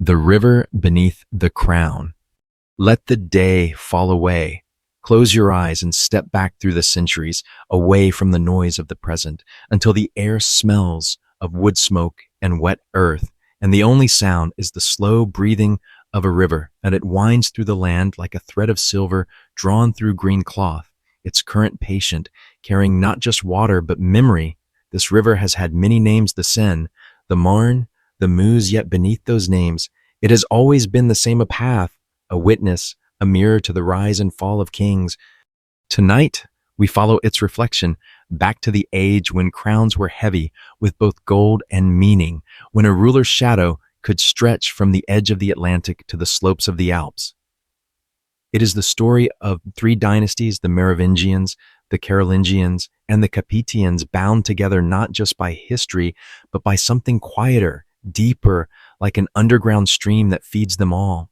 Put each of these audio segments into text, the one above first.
The river beneath the crown. Let the day fall away. Close your eyes and step back through the centuries, away from the noise of the present, until the air smells of wood smoke and wet earth, and the only sound is the slow breathing of a river, and it winds through the land like a thread of silver drawn through green cloth, its current patient, carrying not just water but memory. This river has had many names: the Seine, the Marne, the Meuse, yet beneath those names, it has always been the same: a path, a witness, a mirror to the rise and fall of kings. Tonight, we follow its reflection back to the age when crowns were heavy with both gold and meaning, when a ruler's shadow could stretch from the edge of the Atlantic to the slopes of the Alps. It is the story of three dynasties: the Merovingians, the Carolingians, and the Capetians, bound together not just by history, but by something quieter, deeper, like an underground stream that feeds them all.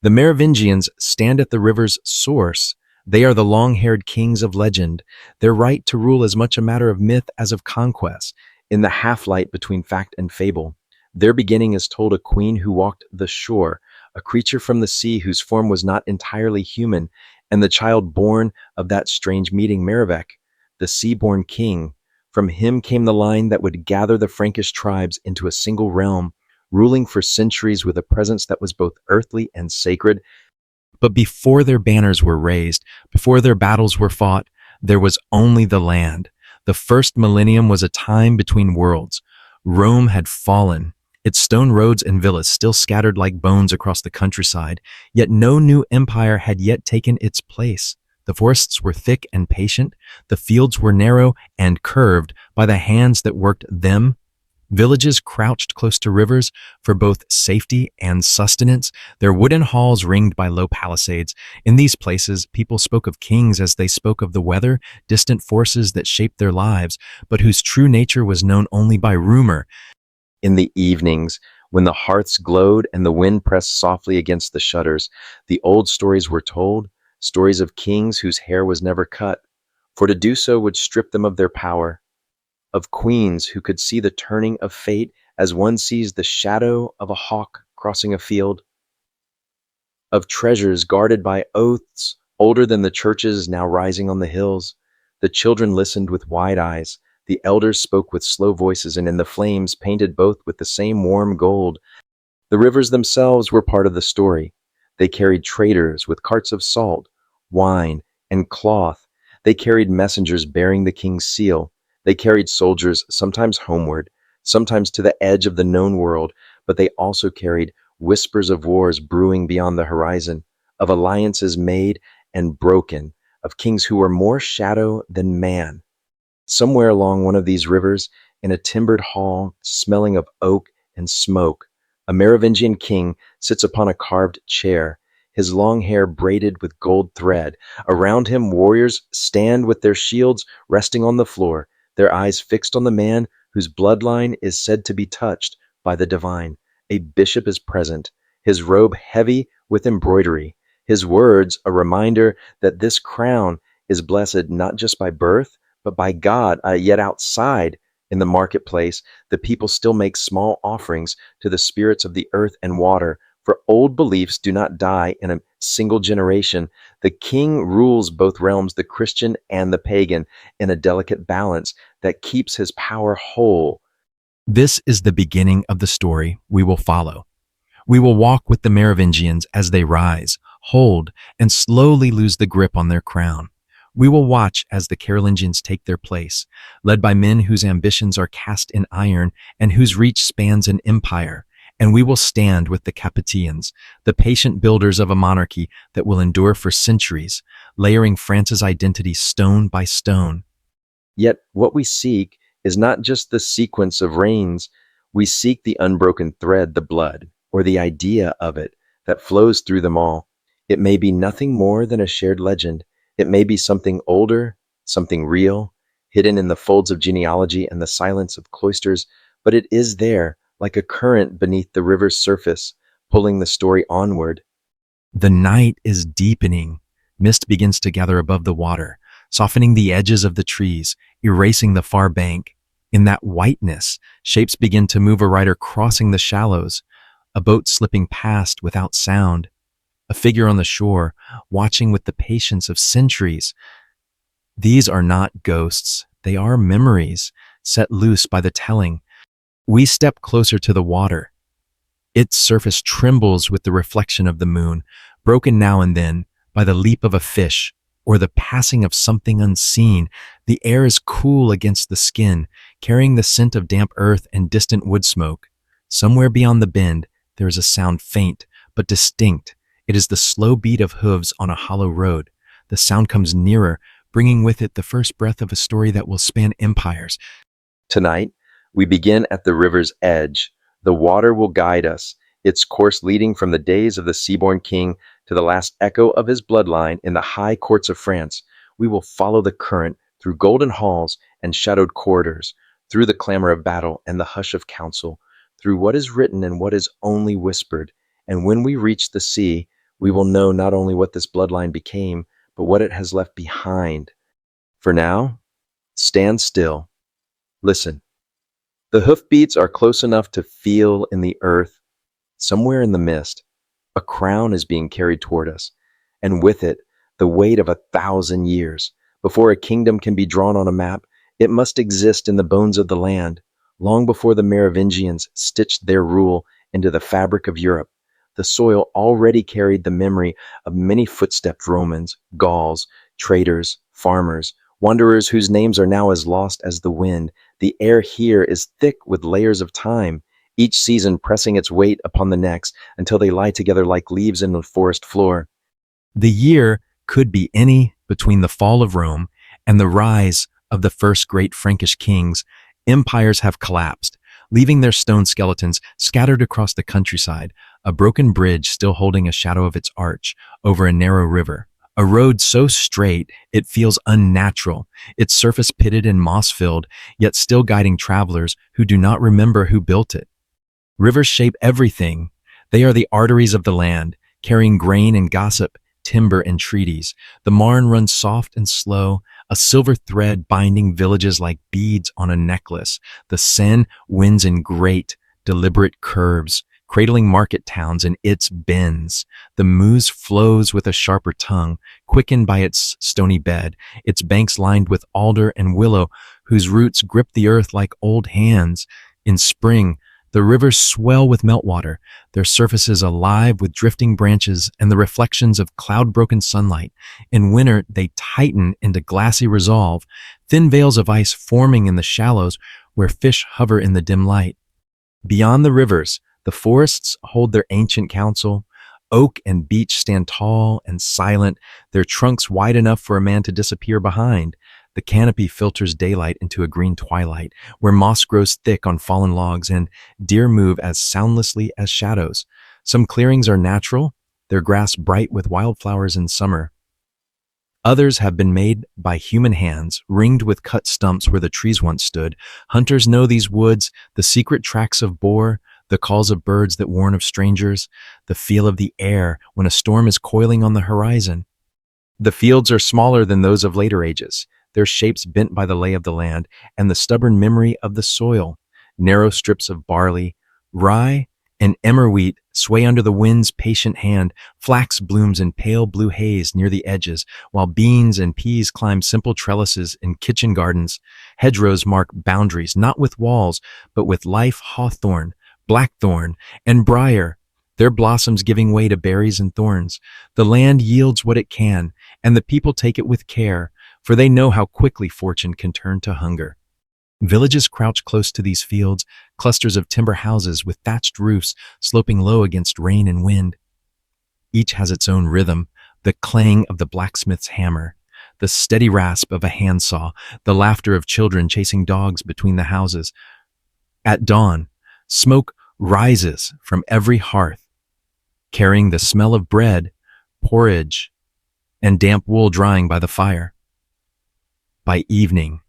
The Merovingians stand at the river's source. They are the long-haired kings of legend, their right to rule as much a matter of myth as of conquest, in the half-light between fact and fable. Their beginning is told: a queen who walked the shore, a creature from the sea whose form was not entirely human, and the child born of that strange meeting, Merovec, the sea-born king. From him came the line that would gather the Frankish tribes into a single realm, ruling for centuries with a presence that was both earthly and sacred. But before their banners were raised, before their battles were fought, there was only the land. The first millennium was a time between worlds. Rome had fallen, its stone roads and villas still scattered like bones across the countryside, yet no new empire had yet taken its place. The forests were thick and patient, the fields were narrow and curved by the hands that worked them. Villages crouched close to rivers for both safety and sustenance, their wooden halls ringed by low palisades. In these places, people spoke of kings as they spoke of the weather, distant forces that shaped their lives, but whose true nature was known only by rumor. In the evenings, when the hearths glowed and the wind pressed softly against the shutters, the old stories were told, stories of kings whose hair was never cut, for to do so would strip them of their power, of queens who could see the turning of fate as one sees the shadow of a hawk crossing a field, of treasures guarded by oaths older than the churches now rising on the hills. The children listened with wide eyes, the elders spoke with slow voices, and in the flames painted both with the same warm gold. The rivers themselves were part of the story. They carried traders with carts of salt, wine, and cloth. They carried messengers bearing the king's seal. They carried soldiers, sometimes homeward, sometimes to the edge of the known world, but they also carried whispers of wars brewing beyond the horizon, of alliances made and broken, of kings who were more shadow than man. Somewhere along one of these rivers, in a timbered hall smelling of oak and smoke, a Merovingian king sits upon a carved chair, his long hair braided with gold thread. Around him, warriors stand with their shields resting on the floor, their eyes fixed on the man whose bloodline is said to be touched by the divine. A bishop is present, his robe heavy with embroidery, his words a reminder that this crown is blessed not just by birth, but by God. Yet outside, in the marketplace, the people still make small offerings to the spirits of the earth and water, for old beliefs do not die in a single generation. The king rules both realms, the Christian and the pagan, in a delicate balance that keeps his power whole. This is the beginning of the story we will follow. We will walk with the Merovingians as they rise, hold, and slowly lose the grip on their crown. We will watch as the Carolingians take their place, led by men whose ambitions are cast in iron and whose reach spans an empire. And we will stand with the Capetians, the patient builders of a monarchy that will endure for centuries, layering France's identity stone by stone. Yet what we seek is not just the sequence of reigns. We seek the unbroken thread, the blood, or the idea of it, that flows through them all. It may be nothing more than a shared legend. It may be something older, something real, hidden in the folds of genealogy and the silence of cloisters, but it is there, like a current beneath the river's surface, pulling the story onward. The night is deepening. Mist begins to gather above the water, softening the edges of the trees, erasing the far bank. In that whiteness, shapes begin to move, a rider crossing the shallows, a boat slipping past without sound, a figure on the shore, watching with the patience of centuries. These are not ghosts, they are memories, set loose by the telling. We step closer to the water. Its surface trembles with the reflection of the moon, broken now and then by the leap of a fish or the passing of something unseen. The air is cool against the skin, carrying the scent of damp earth and distant wood smoke. Somewhere beyond the bend, there is a sound faint but distinct. It is the slow beat of hooves on a hollow road. The sound comes nearer, bringing with it the first breath of a story that will span empires. Tonight, we begin at the river's edge. The water will guide us, its course leading from the days of the sea-born king to the last echo of his bloodline in the high courts of France. We will follow the current through golden halls and shadowed corridors, through the clamor of battle and the hush of council, through what is written and what is only whispered. And when we reach the sea, we will know not only what this bloodline became, but what it has left behind. For now, stand still. Listen. The hoofbeats are close enough to feel in the earth. Somewhere in the mist, a crown is being carried toward us, and with it, the weight of 1,000 years. Before a kingdom can be drawn on a map, it must exist in the bones of the land, long before the Merovingians stitched their rule into the fabric of Europe. The soil already carried the memory of many footstepped Romans, Gauls, traders, farmers, wanderers whose names are now as lost as the wind. The air here is thick with layers of time, each season pressing its weight upon the next until they lie together like leaves in the forest floor. The year could be any between the fall of Rome and the rise of the first great Frankish kings. Empires have collapsed, leaving their stone skeletons scattered across the countryside, a broken bridge still holding a shadow of its arch over a narrow river. A road so straight it feels unnatural, its surface pitted and moss-filled, yet still guiding travelers who do not remember who built it. Rivers shape everything. They are the arteries of the land, carrying grain and gossip, timber and treaties. The Marne runs soft and slow, a silver thread binding villages like beads on a necklace. The Seine winds in great, deliberate curves, cradling market towns in its bends. The Meuse flows with a sharper tongue, quickened by its stony bed, its banks lined with alder and willow, whose roots grip the earth like old hands. In spring, the rivers swell with meltwater, their surfaces alive with drifting branches and the reflections of cloud-broken sunlight. In winter, they tighten into glassy resolve, thin veils of ice forming in the shallows where fish hover in the dim light. Beyond the rivers, the forests hold their ancient council. Oak and beech stand tall and silent, their trunks wide enough for a man to disappear behind. The canopy filters daylight into a green twilight, where moss grows thick on fallen logs and deer move as soundlessly as shadows. Some clearings are natural, their grass bright with wildflowers in summer. Others have been made by human hands, ringed with cut stumps where the trees once stood. Hunters know these woods, the secret tracks of boar, the calls of birds that warn of strangers, the feel of the air when a storm is coiling on the horizon. The fields are smaller than those of later ages, their shapes bent by the lay of the land and the stubborn memory of the soil. Narrow strips of barley, rye, and emmer wheat sway under the wind's patient hand. Flax blooms in pale blue haze near the edges, while beans and peas climb simple trellises in kitchen gardens. Hedgerows mark boundaries, not with walls, but with life hawthorn, blackthorn, and briar, their blossoms giving way to berries and thorns. The land yields what it can, and the people take it with care, for they know how quickly fortune can turn to hunger. Villages crouch close to these fields, clusters of timber houses with thatched roofs sloping low against rain and wind. Each has its own rhythm, the clang of the blacksmith's hammer, the steady rasp of a handsaw, the laughter of children chasing dogs between the houses. At dawn, smoke rises from every hearth, carrying the smell of bread, porridge, and damp wool drying by the fire. By evening,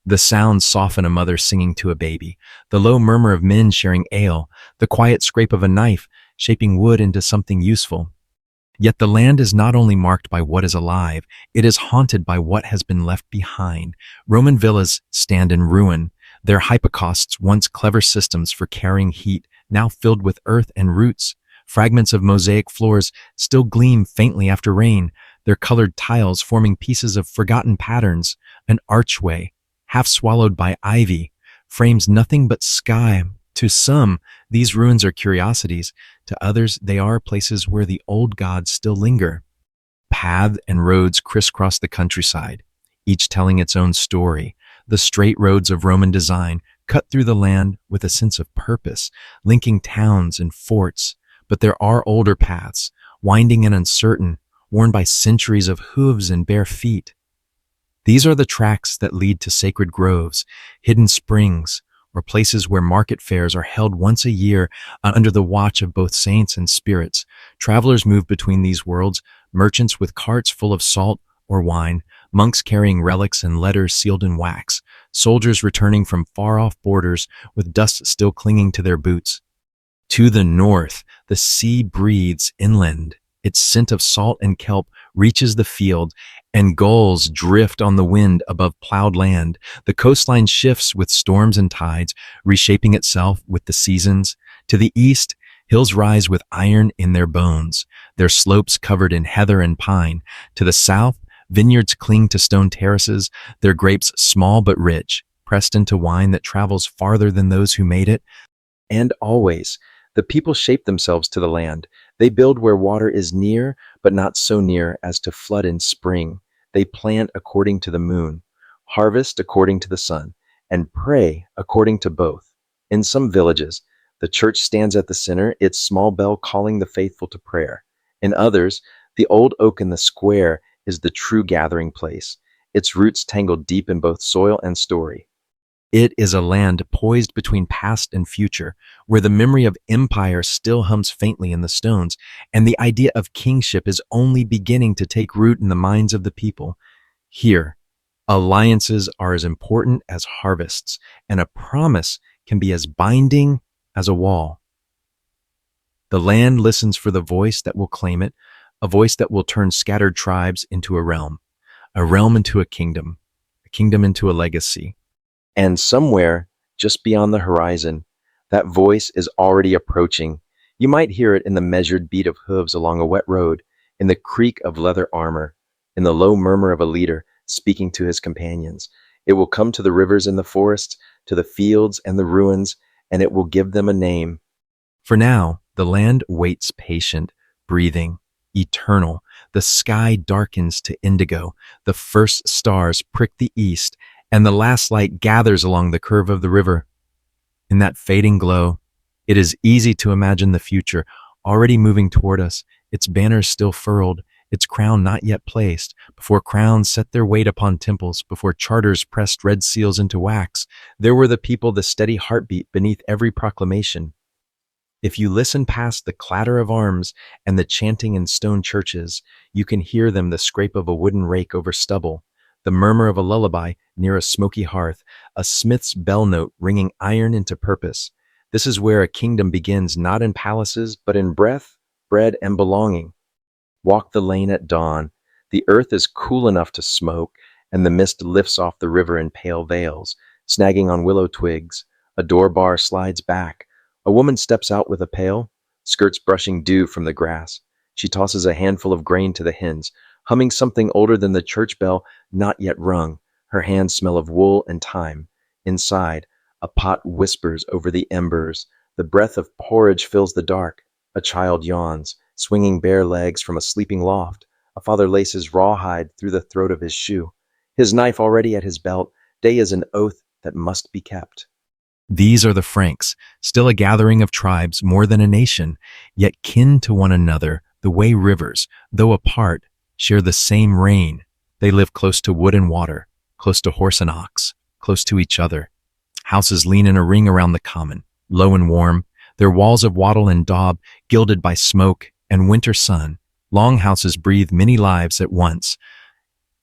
the sounds soften: a mother singing to a baby, the low murmur of men sharing ale, the quiet scrape of a knife shaping wood into something useful. Yet the land is not only marked by what is alive, it is haunted by what has been left behind. Roman villas stand in ruin, their hypocausts once clever systems for carrying heat now filled with earth and roots. Fragments of mosaic floors still gleam faintly after rain, their colored tiles forming pieces of forgotten patterns. An archway, half swallowed by ivy, frames nothing but sky. To some, these ruins are curiosities. To others, they are places where the old gods still linger. Paths and roads crisscross the countryside, each telling its own story. The straight roads of Roman design cut through the land with a sense of purpose, linking towns and forts. But there are older paths, winding and uncertain, worn by centuries of hooves and bare feet. These are the tracks that lead to sacred groves, hidden springs, or places where market fairs are held once a year under the watch of both saints and spirits. Travelers move between these worlds, merchants with carts full of salt or wine, monks carrying relics and letters sealed in wax, soldiers returning from far-off borders with dust still clinging to their boots. To the north, the sea breathes inland. Its scent of salt and kelp reaches the field, and gulls drift on the wind above plowed land. The coastline shifts with storms and tides, reshaping itself with the seasons. To the east, hills rise with iron in their bones, their slopes covered in heather and pine. To the south, vineyards cling to stone terraces, their grapes small but rich, pressed into wine that travels farther than those who made it. And always, the people shape themselves to the land. They build where water is near, but not so near as to flood in spring. They plant according to the moon, harvest according to the sun, and pray according to both. In some villages, the church stands at the center, its small bell calling the faithful to prayer. In others, the old oak in the square is the true gathering place, its roots tangled deep in both soil and story. It is a land poised between past and future, where the memory of empire still hums faintly in the stones, and the idea of kingship is only beginning to take root in the minds of the people. Here, alliances are as important as harvests, and a promise can be as binding as a wall. The land listens for the voice that will claim it, a voice that will turn scattered tribes into a realm into a kingdom into a legacy. And somewhere, just beyond the horizon, that voice is already approaching. You might hear it in the measured beat of hooves along a wet road, in the creak of leather armor, in the low murmur of a leader speaking to his companions. It will come to the rivers and the forests, to the fields and the ruins, and it will give them a name. For now, the land waits patient, breathing, eternal. The sky darkens to indigo. The first stars prick the east, and the last light gathers along the curve of the river. In that fading glow, it is easy to imagine the future already moving toward us, its banners still furled, its crown not yet placed. Before crowns set their weight upon temples, before charters pressed red seals into wax, there were the people, the steady heartbeat beneath every proclamation. If you listen past the clatter of arms and the chanting in stone churches, you can hear them, the scrape of a wooden rake over stubble, the murmur of a lullaby near a smoky hearth, a smith's bell note ringing iron into purpose. This is where a kingdom begins, not in palaces, but in breath, bread, and belonging. Walk the lane at dawn. The earth is cool enough to smoke, and the mist lifts off the river in pale veils, snagging on willow twigs. A door bar slides back. A woman steps out with a pail, skirts brushing dew from the grass. She tosses a handful of grain to the hens, humming something older than the church bell not yet rung. Her hands smell of wool and thyme. Inside, a pot whispers over the embers. The breath of porridge fills the dark. A child yawns, swinging bare legs from a sleeping loft. A father laces rawhide through the throat of his shoe. His knife already at his belt, day is an oath that must be kept. These are the Franks, still a gathering of tribes more than a nation, yet kin to one another, the way rivers, though apart, share the same rain. They live close to wood and water, close to horse and ox, close to each other. Houses lean in a ring around the common, low and warm, their walls of wattle and daub gilded by smoke and winter sun. Long houses breathe many lives at once.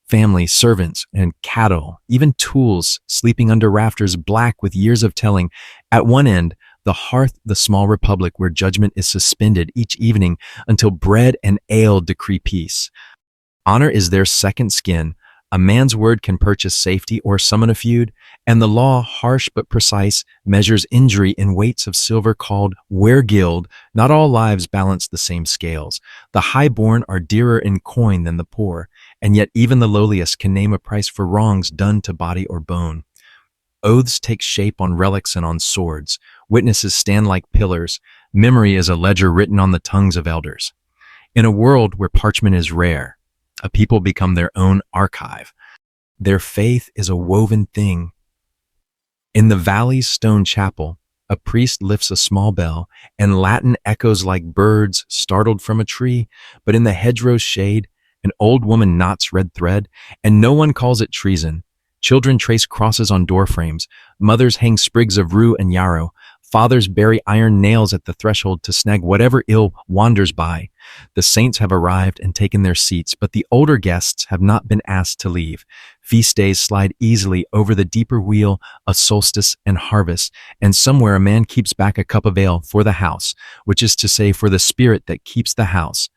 Family, servants, and cattle, even tools sleeping under rafters black with years of telling. At one end, the hearth, the small republic where judgment is suspended each evening until bread and ale decree peace. Honor is their second skin, A man's word can purchase safety or summon a feud, and the law, harsh but precise, measures injury in weights of silver called weregild. Not all lives balance the same scales. The highborn are dearer in coin than the poor, and yet even the lowliest can name a price for wrongs done to body or bone. Oaths take shape on relics and on swords. Witnesses stand like pillars. Memory is a ledger written on the tongues of elders. In a world where parchment is rare, a people become their own archive. Their faith is a woven thing. In the valley's stone chapel, a priest lifts a small bell, and Latin echoes like birds startled from a tree. But in the hedgerow's shade, an old woman knots red thread, and no one calls it treason. Children trace crosses on doorframes. Mothers hang sprigs of rue and yarrow. Fathers bury iron nails at the threshold to snag whatever ill wanders by. The saints have arrived and taken their seats, but the older guests have not been asked to leave. Feast days slide easily over the deeper wheel of solstice and harvest, and somewhere a man keeps back a cup of ale for the house, which is to say for the spirit that keeps the house.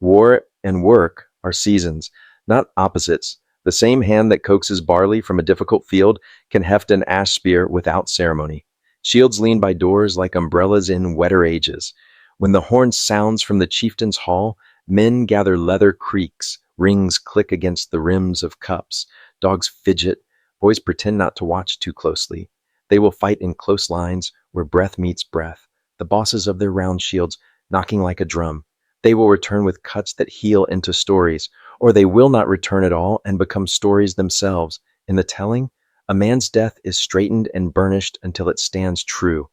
War and work are seasons, not opposites. The same hand that coaxes barley from a difficult field can heft an ash spear without ceremony. Shields lean by doors like umbrellas in wetter ages. When the horn sounds from the chieftain's hall, men gather leather creaks, rings click against the rims of cups, dogs fidget, boys pretend not to watch too closely. They will fight in close lines where breath meets breath, the bosses of their round shields knocking like a drum. They will return with cuts that heal into stories, or they will not return at all and become stories themselves. In the telling, a man's death is straightened and burnished until it stands true.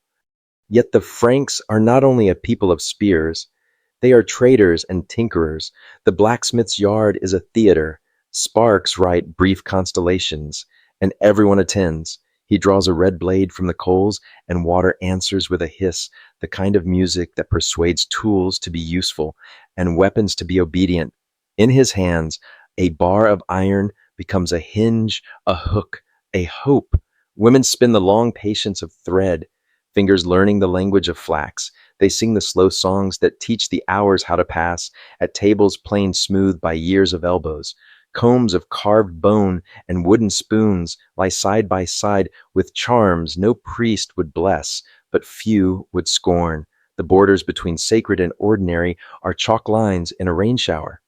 Yet the Franks are not only a people of spears, they are traders and tinkerers. The blacksmith's yard is a theater. Sparks write brief constellations, and everyone attends. He draws a red blade from the coals, and water answers with a hiss, the kind of music that persuades tools to be useful and weapons to be obedient. In his hands, a bar of iron becomes a hinge, a hook, a hope. Women spin the long patience of thread, fingers learning the language of flax. They sing the slow songs that teach the hours how to pass, at tables planed smooth by years of elbows. Combs of carved bone and wooden spoons lie side by side with charms no priest would bless, but few would scorn. The borders between sacred and ordinary are chalk lines in a rain shower.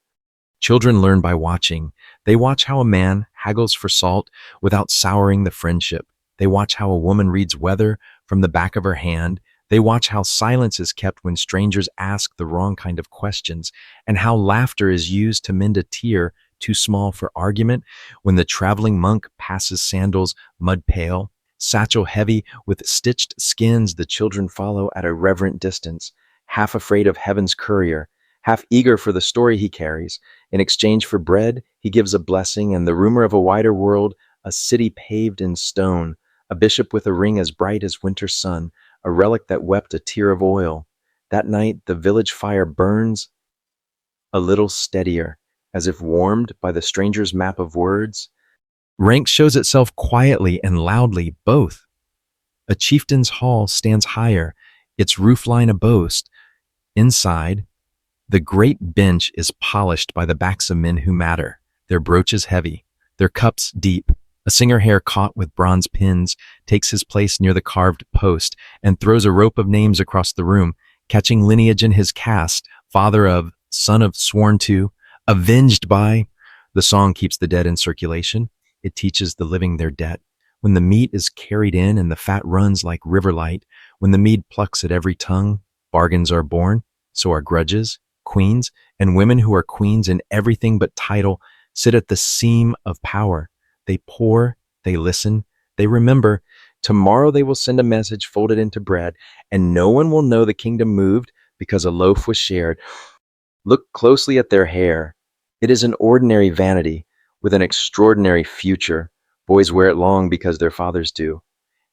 Children learn by watching. They watch how a man haggles for salt without souring the friendship. They watch how a woman reads weather from the back of her hand. They watch how silence is kept when strangers ask the wrong kind of questions, and how laughter is used to mend a tear too small for argument. When the traveling monk passes sandals mud pale, satchel heavy with stitched skins, the children follow at a reverent distance, half afraid of heaven's courier, half eager for the story he carries. In exchange for bread, he gives a blessing and the rumor of a wider world, a city paved in stone, a bishop with a ring as bright as winter sun, a relic that wept a tear of oil. That night, the village fire burns a little steadier, as if warmed by the stranger's map of words. Rank shows itself quietly and loudly, both. A chieftain's hall stands higher, its roofline a boast. Inside, the great bench is polished by the backs of men who matter, their brooches heavy, their cups deep. A singer hair caught with bronze pins takes his place near the carved post and throws a rope of names across the room, catching lineage in his caste, father of, son of, sworn to, avenged by. The song keeps the dead in circulation. It teaches the living their debt. When the meat is carried in and the fat runs like river light, when the mead plucks at every tongue, bargains are born, so are grudges. Queens and women who are queens in everything but title sit at the seam of power. They pour, they listen, they remember. Tomorrow they will send a message folded into bread, and no one will know the kingdom moved because a loaf was shared. Look closely at their hair. It is an ordinary vanity with an extraordinary future. Boys wear it long because their fathers do,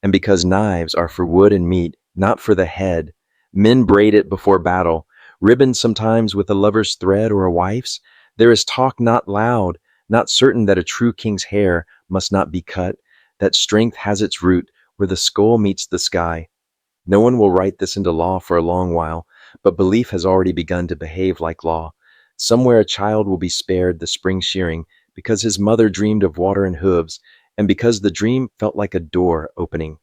and because knives are for wood and meat, not for the head. Men braid it before battle, ribboned sometimes with a lover's thread or a wife's. There is talk not loud, not certain that a true king's hair must not be cut, that strength has its root where the skull meets the sky. No one will write this into law for a long while, but belief has already begun to behave like law. Somewhere a child will be spared the spring shearing because his mother dreamed of water and hooves, and because the dream felt like a door opening.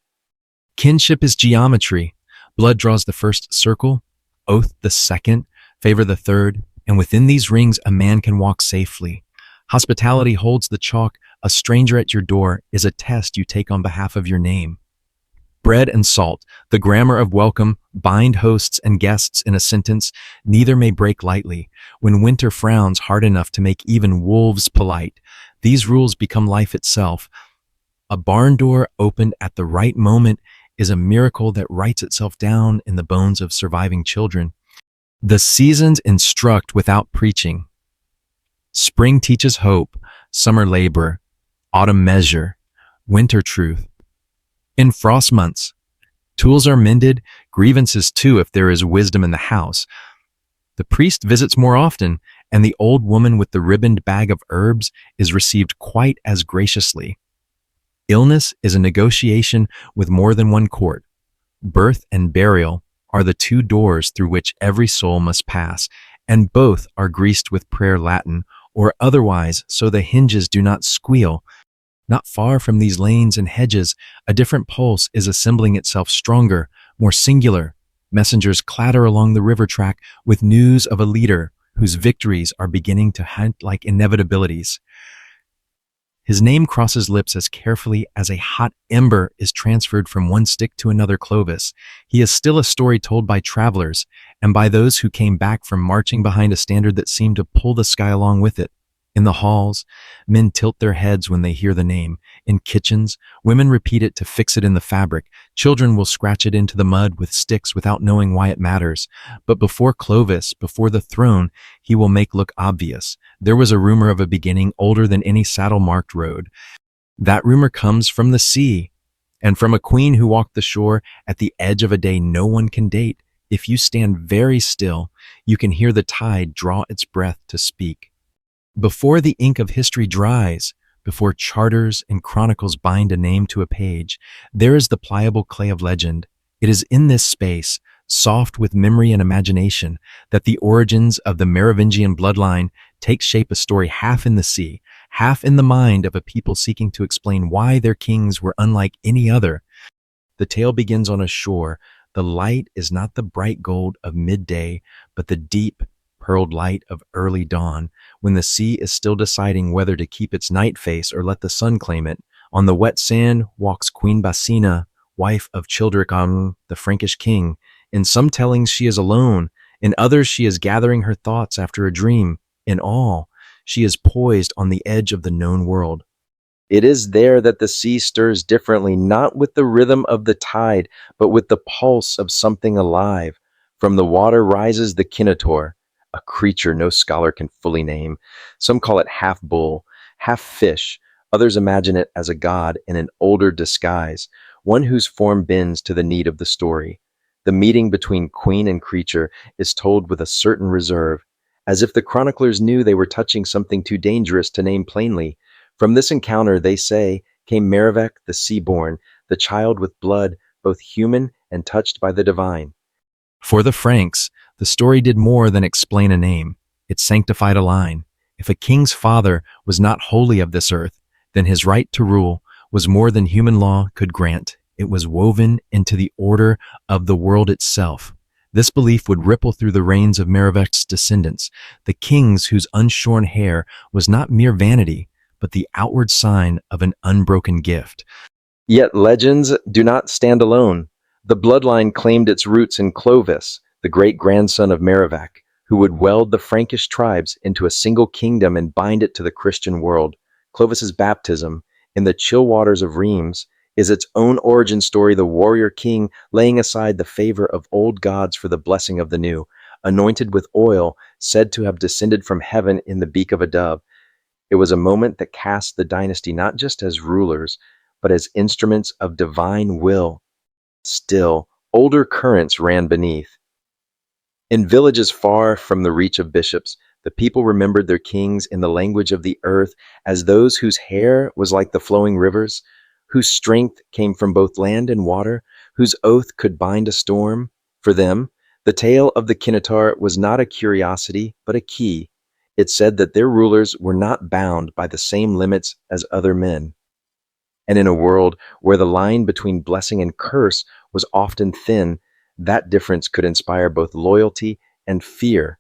Kinship is geometry. Blood draws the first circle, oath the second, favor the third, and within these rings a man can walk safely. Hospitality holds the chalk. A stranger at your door is a test you take on behalf of your name. Bread and salt, the grammar of welcome, bind hosts and guests in a sentence. Neither may break lightly. When winter frowns hard enough to make even wolves polite, these rules become life itself. A barn door opened at the right moment is a miracle that writes itself down in the bones of surviving children. The seasons instruct without preaching. Spring teaches hope, summer labor, autumn measure, winter truth. In frost months, tools are mended, grievances too if there is wisdom in the house. The priest visits more often, and the old woman with the ribboned bag of herbs is received quite as graciously. Illness is a negotiation with more than one court. Birth and burial are the two doors through which every soul must pass, and both are greased with prayer Latin or otherwise so the hinges do not squeal. Not far from these lanes and hedges, a different pulse is assembling itself stronger, more singular. Messengers clatter along the river track with news of a leader whose victories are beginning to hint like inevitabilities. His name crosses lips as carefully as a hot ember is transferred from one stick to another Clovis. He is still a story told by travelers and by those who came back from marching behind a standard that seemed to pull the sky along with it. In the halls, men tilt their heads when they hear the name. In kitchens, women repeat it to fix it in the fabric. Children will scratch it into the mud with sticks without knowing why it matters. But before Clovis, before the throne, he will make look obvious. There was a rumor of a beginning older than any saddle-marked road. That rumor comes from the sea, and from a queen who walked the shore at the edge of a day no one can date. If you stand very still, you can hear the tide draw its breath to speak. Before the ink of history dries, before charters and chronicles bind a name to a page, there is the pliable clay of legend. It is in this space, soft with memory and imagination, that the origins of the Merovingian bloodline take shape, a story half in the sea, half in the mind of a people seeking to explain why their kings were unlike any other. The tale begins on a shore. The light is not the bright gold of midday, but the deep, pearled light of early dawn, when the sea is still deciding whether to keep its night face or let the sun claim it. On the wet sand walks Queen Basina, wife of Childeric, the Frankish king. In some tellings she is alone, in others she is gathering her thoughts after a dream. In all, she is poised on the edge of the known world. It is there that the sea stirs differently, not with the rhythm of the tide, but with the pulse of something alive. From the water rises the Kinator, a creature no scholar can fully name. Some call it half bull, half fish. Others imagine it as a god in an older disguise, one whose form bends to the need of the story. The meeting between queen and creature is told with a certain reserve, as if the chroniclers knew they were touching something too dangerous to name plainly. From this encounter, they say, came Merovec the sea-born, the child with blood, both human and touched by the divine. For the Franks, the story did more than explain a name. It sanctified a line. If a king's father was not wholly of this earth, then his right to rule was more than human law could grant. It was woven into the order of the world itself. This belief would ripple through the reigns of Merovec's descendants, the kings whose unshorn hair was not mere vanity, but the outward sign of an unbroken gift. Yet legends do not stand alone. The bloodline claimed its roots in Clovis, the great-grandson of Merovac, who would weld the Frankish tribes into a single kingdom and bind it to the Christian world. Clovis's baptism, in the chill waters of Reims, is its own origin story, the warrior king laying aside the favor of old gods for the blessing of the new, anointed with oil said to have descended from heaven in the beak of a dove. It was a moment that cast the dynasty not just as rulers, but as instruments of divine will. Still, older currents ran beneath. In villages far from the reach of bishops, the people remembered their kings in the language of the earth as those whose hair was like the flowing rivers, whose strength came from both land and water, whose oath could bind a storm. For them, the tale of the Kinatar was not a curiosity, but a key. It said that their rulers were not bound by the same limits as other men. And in a world where the line between blessing and curse was often thin, that difference could inspire both loyalty and fear.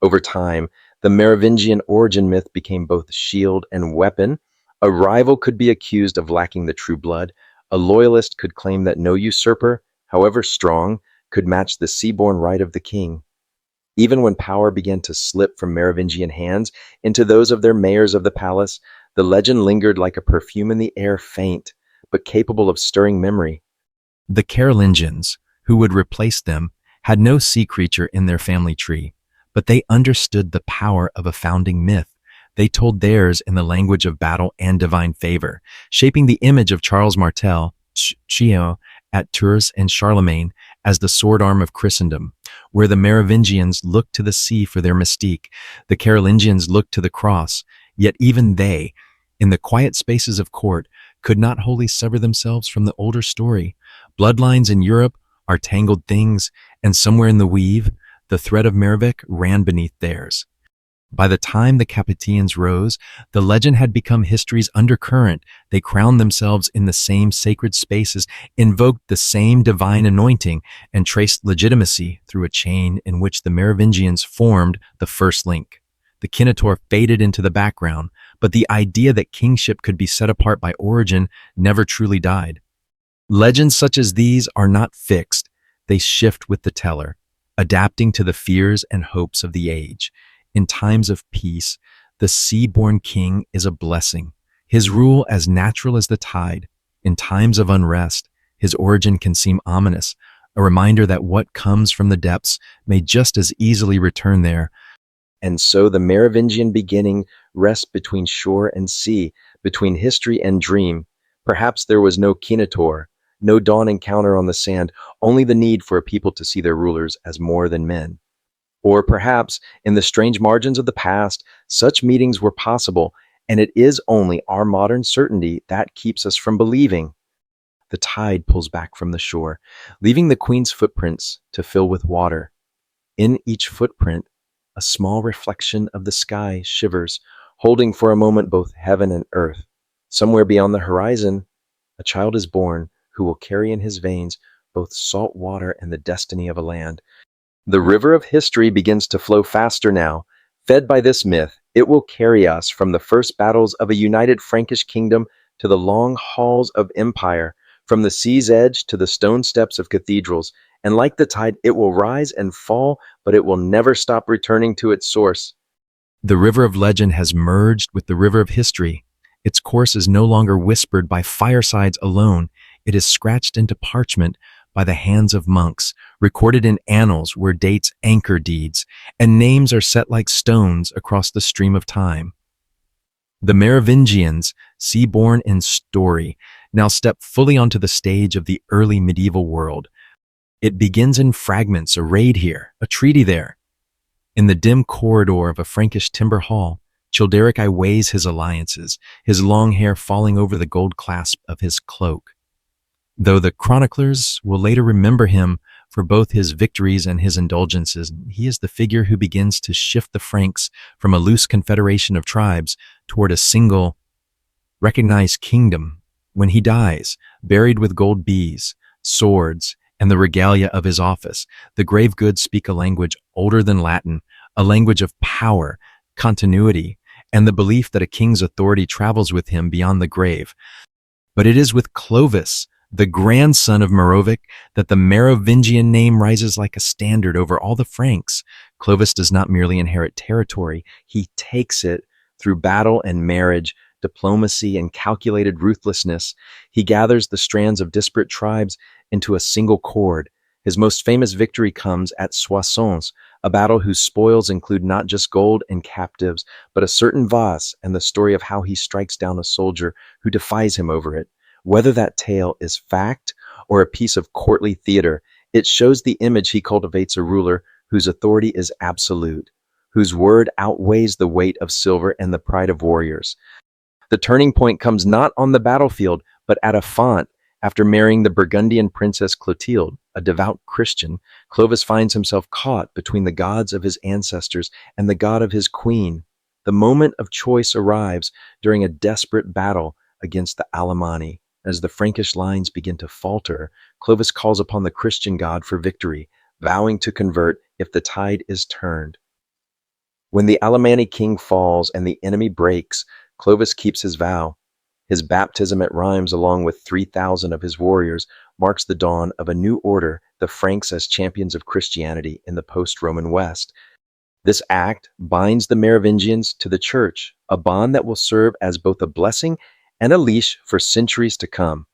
Over time, the Merovingian origin myth became both shield and weapon. A rival could be accused of lacking the true blood. A loyalist could claim that no usurper, however strong, could match the sea-born right of the king. Even when power began to slip from Merovingian hands into those of their mayors of the palace, the legend lingered like a perfume in the air, faint, but capable of stirring memory. The Carolingians, who would replace them, had no sea creature in their family tree, but they understood the power of a founding myth. They told theirs in the language of battle and divine favor, shaping the image of Charles Martel, Chio, at Tours and Charlemagne as the sword arm of Christendom. Where the Merovingians looked to the sea for their mystique, the Carolingians looked to the cross, yet even they, in the quiet spaces of court, could not wholly sever themselves from the older story. Bloodlines in Europe are tangled things, and somewhere in the weave, the thread of Merovic ran beneath theirs. By the time the Capetians rose, the legend had become history's undercurrent. They crowned themselves in the same sacred spaces, invoked the same divine anointing, and traced legitimacy through a chain in which the Merovingians formed the first link. The Kinator faded into the background, but the idea that kingship could be set apart by origin never truly died. Legends such as these are not fixed. They shift with the teller, adapting to the fears and hopes of the age. In times of peace, the sea-born king is a blessing, his rule as natural as the tide. In times of unrest, his origin can seem ominous, a reminder that what comes from the depths may just as easily return there. And so the Merovingian beginning rests between shore and sea, between history and dream. Perhaps there was no Kinator, no dawn encounter on the sand, only the need for a people to see their rulers as more than men. Or perhaps, in the strange margins of the past, such meetings were possible, and it is only our modern certainty that keeps us from believing. The tide pulls back from the shore, leaving the queen's footprints to fill with water. In each footprint, a small reflection of the sky shivers, holding for a moment both heaven and earth. Somewhere beyond the horizon, a child is born who will carry in his veins both salt water and the destiny of a land. The river of history begins to flow faster now. Fed by this myth, it will carry us from the first battles of a united Frankish kingdom to the long halls of empire, from the sea's edge to the stone steps of cathedrals. And like the tide, it will rise and fall, but it will never stop returning to its source. The river of legend has merged with the river of history. Its course is no longer whispered by firesides alone. It is scratched into parchment by the hands of monks, recorded in annals where dates anchor deeds, and names are set like stones across the stream of time. The Merovingians, sea-born in story, now step fully onto the stage of the early medieval world. It begins in fragments, a raid here, a treaty there. In the dim corridor of a Frankish timber hall, Childeric weighs his alliances, his long hair falling over the gold clasp of his cloak. Though the chroniclers will later remember him for both his victories and his indulgences, he is the figure who begins to shift the Franks from a loose confederation of tribes toward a single, recognized kingdom. When he dies, buried with gold bees, swords, and the regalia of his office, the grave goods speak a language older than Latin, a language of power, continuity, and the belief that a king's authority travels with him beyond the grave. But it is with Clovis, the grandson of Merovic, that the Merovingian name rises like a standard over all the Franks. Clovis does not merely inherit territory, he takes it through battle and marriage, diplomacy and calculated ruthlessness. He gathers the strands of disparate tribes into a single cord. His most famous victory comes at Soissons, a battle whose spoils include not just gold and captives, but a certain vase and the story of how he strikes down a soldier who defies him over it. Whether that tale is fact or a piece of courtly theater, it shows the image he cultivates, a ruler whose authority is absolute, whose word outweighs the weight of silver and the pride of warriors. The turning point comes not on the battlefield, but at a font. After marrying the Burgundian princess Clotilde, a devout Christian, Clovis finds himself caught between the gods of his ancestors and the god of his queen. The moment of choice arrives during a desperate battle against the Alemanni. As the Frankish lines begin to falter, Clovis calls upon the Christian God for victory, vowing to convert if the tide is turned. When the Alemanni king falls and the enemy breaks, Clovis keeps his vow. His baptism at Rheims, along with 3,000 of his warriors, marks the dawn of a new order, the Franks as champions of Christianity in the post-Roman West. This act binds the Merovingians to the church, a bond that will serve as both a blessing and a leash for centuries to come.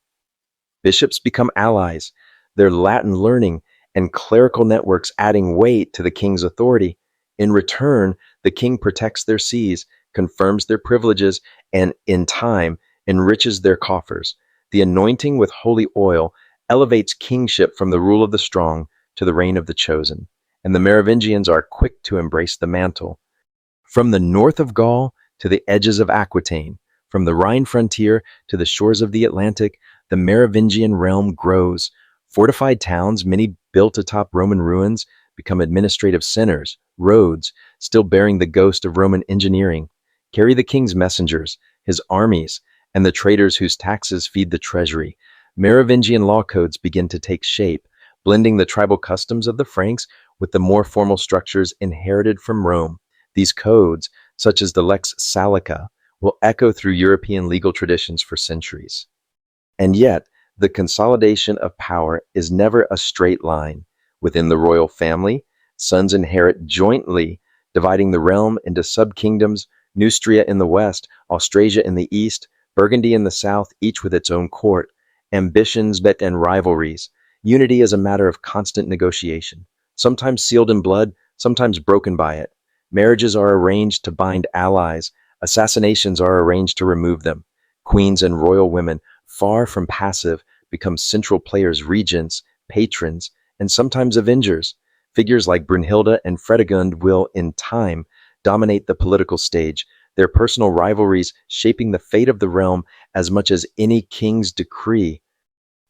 Bishops become allies, their Latin learning and clerical networks adding weight to the king's authority. In return, the king protects their sees, confirms their privileges, and, in time, enriches their coffers. The anointing with holy oil elevates kingship from the rule of the strong to the reign of the chosen, and the Merovingians are quick to embrace the mantle. From the north of Gaul to the edges of Aquitaine, from the Rhine frontier to the shores of the Atlantic, the Merovingian realm grows. Fortified towns, many built atop Roman ruins, become administrative centers. Roads, still bearing the ghost of Roman engineering, carry the king's messengers, his armies, and the traders whose taxes feed the treasury. Merovingian law codes begin to take shape, blending the tribal customs of the Franks with the more formal structures inherited from Rome. These codes, such as the Lex Salica, will echo through European legal traditions for centuries. And yet, the consolidation of power is never a straight line. Within the royal family, sons inherit jointly, dividing the realm into sub-kingdoms, Neustria in the west, Austrasia in the east, Burgundy in the south, each with its own court. Ambitions, bet, and rivalries. Unity is a matter of constant negotiation, sometimes sealed in blood, sometimes broken by it. Marriages are arranged to bind allies. Assassinations are arranged to remove them. Queens and royal women, far from passive, become central players, regents, patrons, and sometimes avengers. Figures like Brunhilde and Fredegund will, in time, dominate the political stage, their personal rivalries shaping the fate of the realm as much as any king's decree.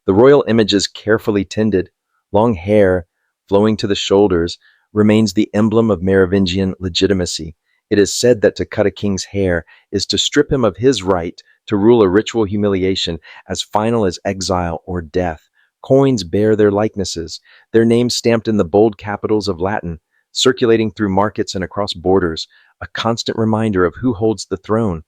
The royal image is carefully tended. Long hair, flowing to the shoulders, remains the emblem of Merovingian legitimacy. It is said that to cut a king's hair is to strip him of his right to rule, a ritual humiliation as final as exile or death. Coins bear their likenesses, their names stamped in the bold capitals of Latin, circulating through markets and across borders, a constant reminder of who holds the throne.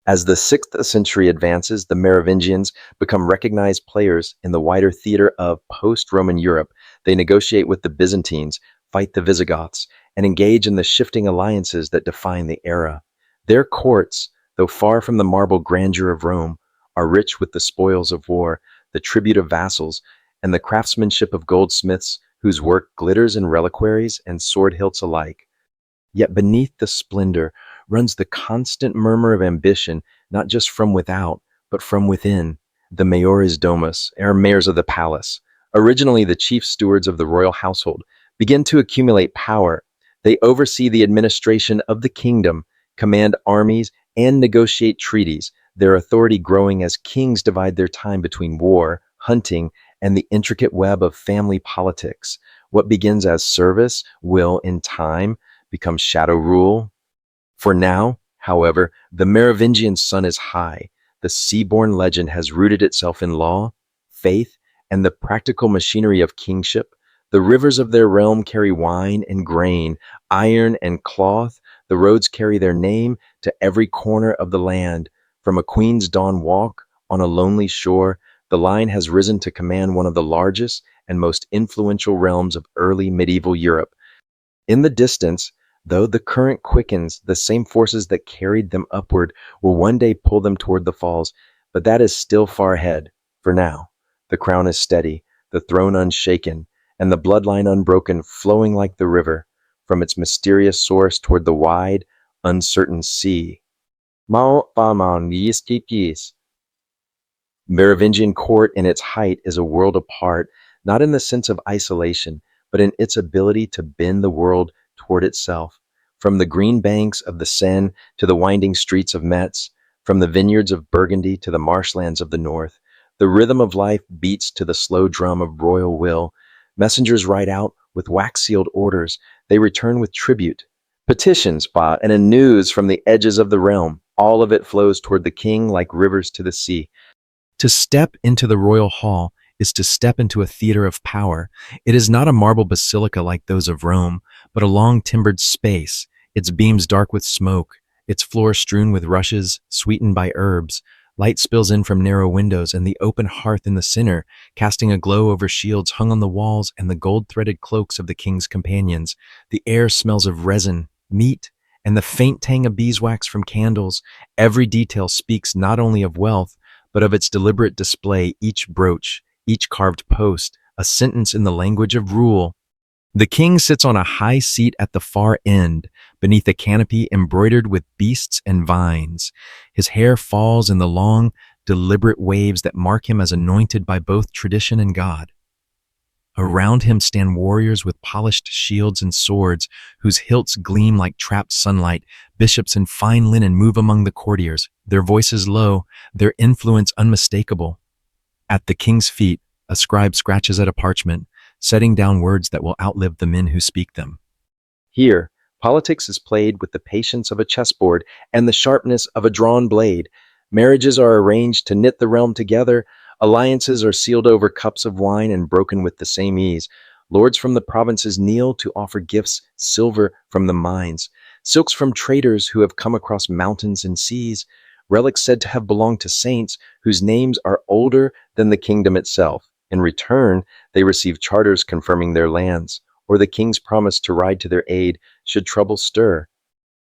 As the 6th century advances, the Merovingians become recognized players in the wider theater of post-Roman Europe. They negotiate with the Byzantines, fight the Visigoths, and engage in the shifting alliances that define the era. Their courts, though far from the marble grandeur of Rome, are rich with the spoils of war, the tribute of vassals, and the craftsmanship of goldsmiths whose work glitters in reliquaries and sword hilts alike. Yet beneath the splendor runs the constant murmur of ambition, not just from without, but from within. The mayores domus, or mayors of the palace, originally the chief stewards of the royal household, begin to accumulate power. They oversee the administration of the kingdom, command armies, and negotiate treaties, their authority growing as kings divide their time between war, hunting, and the intricate web of family politics. What begins as service will, in time, become shadow rule. For now, however, the Merovingian sun is high. The sea-born legend has rooted itself in law, faith, and the practical machinery of kingship. The rivers of their realm carry wine and grain, iron and cloth. The roads carry their name to every corner of the land. From a queen's dawn walk on a lonely shore, the line has risen to command one of the largest and most influential realms of early medieval Europe. In the distance, though the current quickens, the same forces that carried them upward will one day pull them toward the falls, but that is still far ahead. For now, the crown is steady, the throne unshaken, and the bloodline unbroken, flowing like the river from its mysterious source toward the wide, uncertain sea. Merovingian court in its height is a world apart, not in the sense of isolation, but in its ability to bend the world toward itself. From the green banks of the Seine to the winding streets of Metz, from the vineyards of Burgundy to the marshlands of the north, the rhythm of life beats to the slow drum of royal will. Messengers ride out with wax-sealed orders. They return with tribute. Petitions fought, and a news from the edges of the realm. All of it flows toward the king like rivers to the sea. To step into the royal hall is to step into a theater of power. It is not a marble basilica like those of Rome, but a long timbered space, its beams dark with smoke, its floor strewn with rushes, sweetened by herbs. Light spills in from narrow windows and the open hearth in the center, casting a glow over shields hung on the walls and the gold-threaded cloaks of the king's companions. The air smells of resin, meat, and the faint tang of beeswax from candles. Every detail speaks not only of wealth, but of its deliberate display, each brooch, each carved post, a sentence in the language of rule. The king sits on a high seat at the far end, beneath a canopy embroidered with beasts and vines. His hair falls in the long, deliberate waves that mark him as anointed by both tradition and God. Around him stand warriors with polished shields and swords, whose hilts gleam like trapped sunlight. Bishops in fine linen move among the courtiers, their voices low, their influence unmistakable. At the king's feet, a scribe scratches at a parchment, setting down words that will outlive the men who speak them. Here, politics is played with the patience of a chessboard and the sharpness of a drawn blade. Marriages are arranged to knit the realm together. Alliances are sealed over cups of wine and broken with the same ease. Lords from the provinces kneel to offer gifts, silver from the mines, silks from traders who have come across mountains and seas, relics said to have belonged to saints whose names are older than the kingdom itself. In return, they receive charters confirming their lands, or the king's promise to ride to their aid should trouble stir.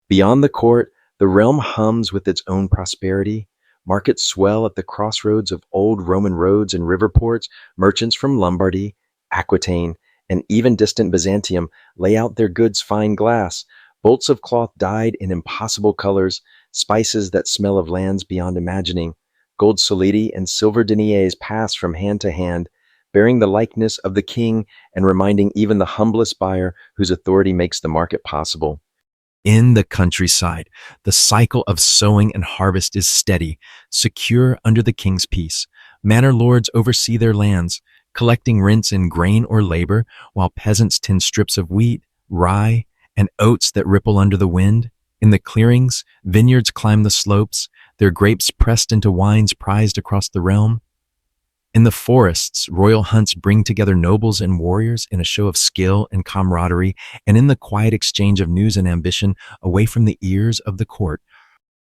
Beyond the court, the realm hums with its own prosperity. Markets swell at the crossroads of old Roman roads and river ports. Merchants from Lombardy, Aquitaine, and even distant Byzantium lay out their goods fine glass, bolts of cloth dyed in impossible colors, spices that smell of lands beyond imagining. Gold solidi and silver deniers pass from hand to hand, bearing the likeness of the king and reminding even the humblest buyer whose authority makes the market possible. In the countryside, the cycle of sowing and harvest is steady, secure under the king's peace. Manor lords oversee their lands, collecting rents in grain or labor, while peasants tend strips of wheat, rye, and oats that ripple under the wind. In the clearings, vineyards climb the slopes, their grapes pressed into wines prized across the realm. In the forests, royal hunts bring together nobles and warriors in a show of skill and camaraderie, and in the quiet exchange of news and ambition away from the ears of the court.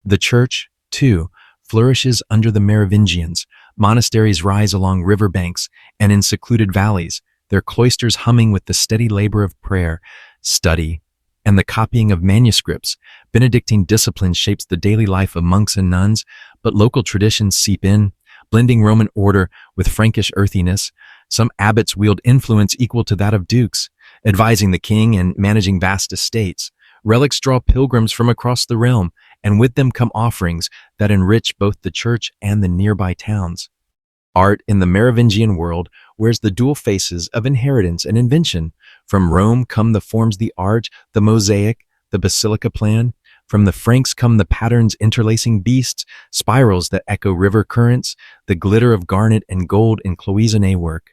The church, too, flourishes under the Merovingians. Monasteries rise along river banks and in secluded valleys, their cloisters humming with the steady labor of prayer, study, and the copying of manuscripts. Benedictine discipline shapes the daily life of monks and nuns, but local traditions seep in, blending Roman order with Frankish earthiness. Some abbots wield influence equal to that of dukes, advising the king and managing vast estates. Relics draw pilgrims from across the realm, and with them come offerings that enrich both the church and the nearby towns. Art in the Merovingian world wears the dual faces of inheritance and invention. From Rome come the forms, the arch, the mosaic, the basilica plan. From the Franks come the patterns interlacing beasts, spirals that echo river currents, the glitter of garnet and gold in cloisonné work.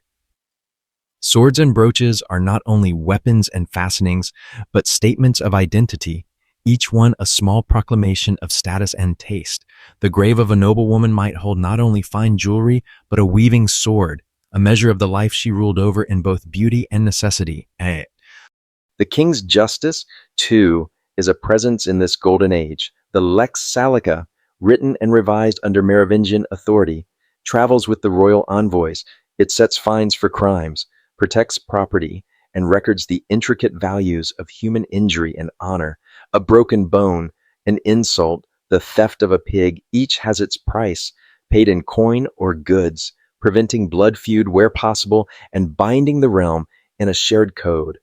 Swords and brooches are not only weapons and fastenings, but statements of identity, each one a small proclamation of status and taste. The grave of a noblewoman might hold not only fine jewelry, but a weaving sword, a measure of the life she ruled over in both beauty and necessity. The king's justice, too, is a presence in this golden age. The Lex Salica, written and revised under Merovingian authority, travels with the royal envoys. It sets fines for crimes, protects property, and records the intricate values of human injury and honor. A broken bone, an insult, the theft of a pig, each has its price, paid in coin or goods, preventing blood feud where possible and binding the realm in a shared code.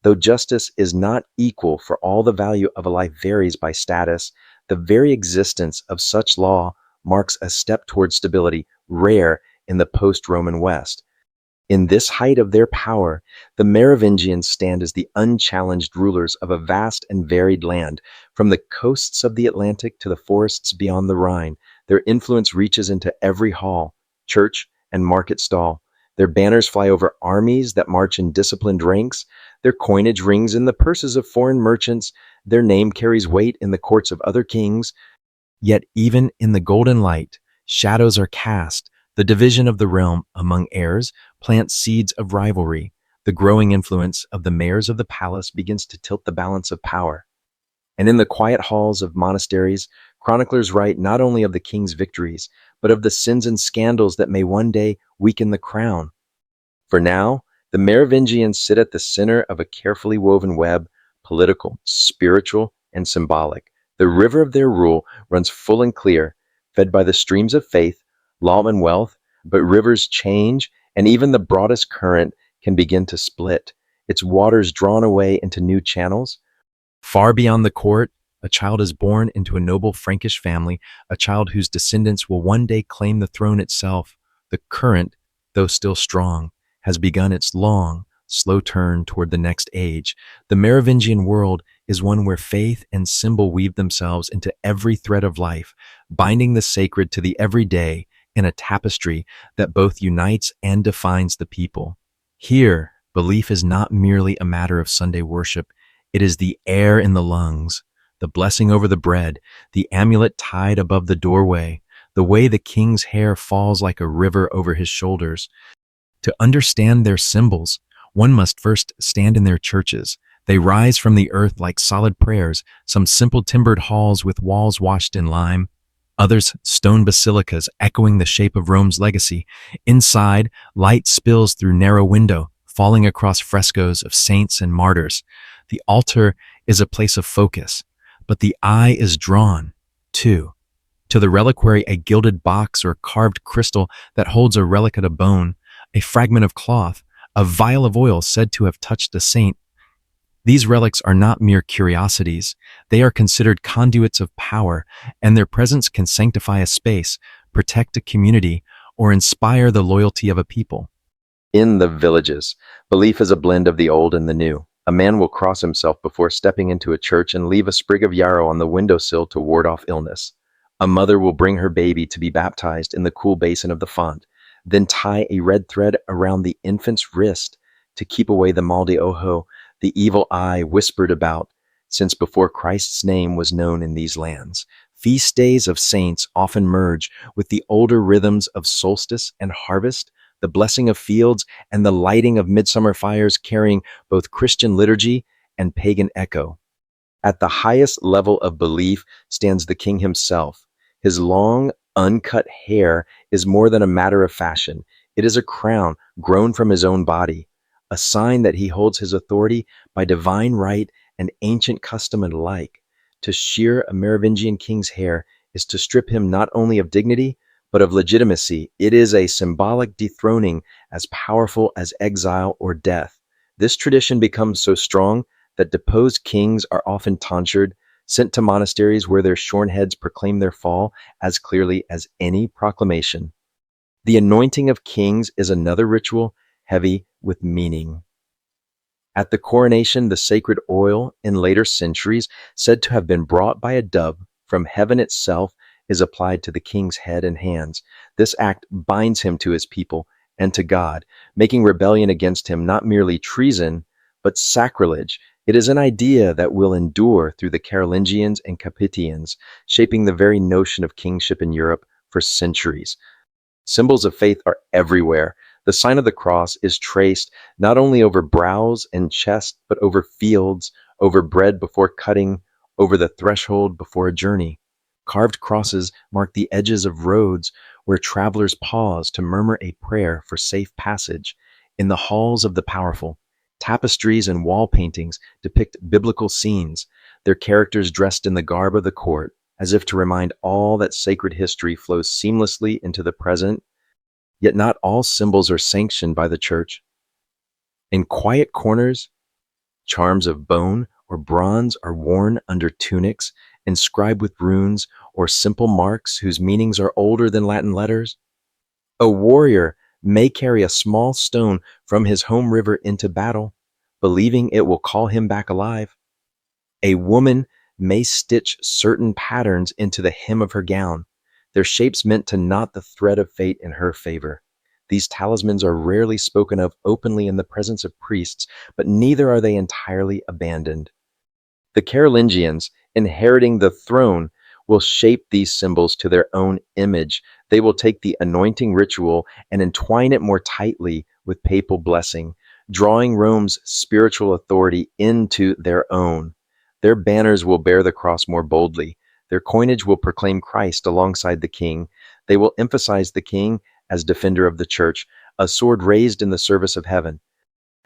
Though justice is not equal for all, the value of a life varies by status. The very existence of such law marks a step toward stability, rare in the post-Roman West. In this height of their power, the Merovingians stand as the unchallenged rulers of a vast and varied land. From the coasts of the Atlantic to the forests beyond the Rhine, their influence reaches into every hall, church, and market stall. Their banners fly over armies that march in disciplined ranks. Their coinage rings in the purses of foreign merchants. Their name carries weight in the courts of other kings. Yet even in the golden light, shadows are cast. The division of the realm among heirs plants seeds of rivalry. The growing influence of the mayors of the palace begins to tilt the balance of power. And in the quiet halls of monasteries, chroniclers write not only of the king's victories, but of the sins and scandals that may one day weaken the crown. For now, the Merovingians sit at the center of a carefully woven web, political, spiritual, and symbolic. The river of their rule runs full and clear, fed by the streams of faith, law, and wealth, but rivers change, and even the broadest current can begin to split, its waters drawn away into new channels. Far beyond the court, a child is born into a noble Frankish family, a child whose descendants will one day claim the throne itself. The current, though still strong, has begun its long, slow turn toward the next age. The Merovingian world is one where faith and symbol weave themselves into every thread of life, binding the sacred to the everyday in a tapestry that both unites and defines the people. Here, belief is not merely a matter of Sunday worship. It is the air in the lungs, the blessing over the bread, the amulet tied above the doorway, the way the king's hair falls like a river over his shoulders. To understand their symbols, one must first stand in their churches. They rise from the earth like solid prayers, some simple timbered halls with walls washed in lime, others stone basilicas echoing the shape of Rome's legacy. Inside, light spills through narrow window, falling across frescoes of saints and martyrs. The altar is a place of focus, but the eye is drawn, too, to the reliquary, a gilded box or carved crystal that holds a relic of bone, a fragment of cloth, a vial of oil said to have touched a saint. These relics are not mere curiosities. They are considered conduits of power, and their presence can sanctify a space, protect a community, or inspire the loyalty of a people. In the villages, belief is a blend of the old and the new. A man will cross himself before stepping into a church and leave a sprig of yarrow on the windowsill to ward off illness. A mother will bring her baby to be baptized in the cool basin of the font, then tie a red thread around the infant's wrist to keep away the mal de ojo, the evil eye whispered about since before Christ's name was known in these lands. Feast days of saints often merge with the older rhythms of solstice and harvest, the blessing of fields and the lighting of midsummer fires, carrying both Christian liturgy and pagan echo. At the highest level of belief stands the king himself. His long, uncut hair is more than a matter of fashion. It is a crown grown from his own body, a sign that he holds his authority by divine right and ancient custom alike. To shear a Merovingian king's hair is to strip him not only of dignity, but of legitimacy. It is a symbolic dethroning as powerful as exile or death. This tradition becomes so strong that deposed kings are often tonsured, sent to monasteries where their shorn heads proclaim their fall as clearly as any proclamation. The anointing of kings is another ritual heavy with meaning. At the coronation, the sacred oil, in later centuries said to have been brought by a dove from heaven itself, is applied to the king's head and hands. This act binds him to his people and to God, making rebellion against him not merely treason, but sacrilege. It is an idea that will endure through the Carolingians and Capetians, shaping the very notion of kingship in Europe for centuries. Symbols of faith are everywhere. The sign of the cross is traced not only over brows and chest, but over fields, over bread before cutting, over the threshold before a journey. Carved crosses mark the edges of roads where travelers pause to murmur a prayer for safe passage. In the halls of the powerful, tapestries and wall paintings depict biblical scenes, their characters dressed in the garb of the court, as if to remind all that sacred history flows seamlessly into the present. Yet not all symbols are sanctioned by the church. In quiet corners, charms of bone or bronze are worn under tunics, inscribed with runes or simple marks whose meanings are older than Latin letters. A warrior may carry a small stone from his home river into battle, believing it will call him back alive. A woman may stitch certain patterns into the hem of her gown, their shapes meant to knot the thread of fate in her favor. These talismans are rarely spoken of openly in the presence of priests, but neither are they entirely abandoned. The Carolingians, inheriting the throne, will shape these symbols to their own image. They will take the anointing ritual and entwine it more tightly with papal blessing, drawing Rome's spiritual authority into their own. Their banners will bear the cross more boldly. Their coinage will proclaim Christ alongside the king. They will emphasize the king as defender of the church, a sword raised in the service of heaven.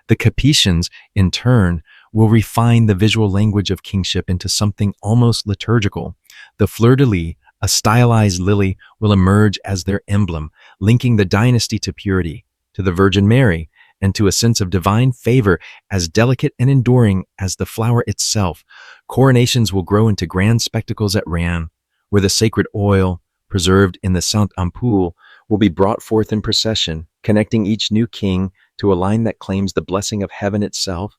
The Capetians, in turn, will refine the visual language of kingship into something almost liturgical. The fleur-de-lis, a stylized lily, will emerge as their emblem, linking the dynasty to purity, to the Virgin Mary, and to a sense of divine favor as delicate and enduring as the flower itself. Coronations will grow into grand spectacles at Rennes, where the sacred oil, preserved in the Sainte Ampoule, will be brought forth in procession, connecting each new king to a line that claims the blessing of heaven itself.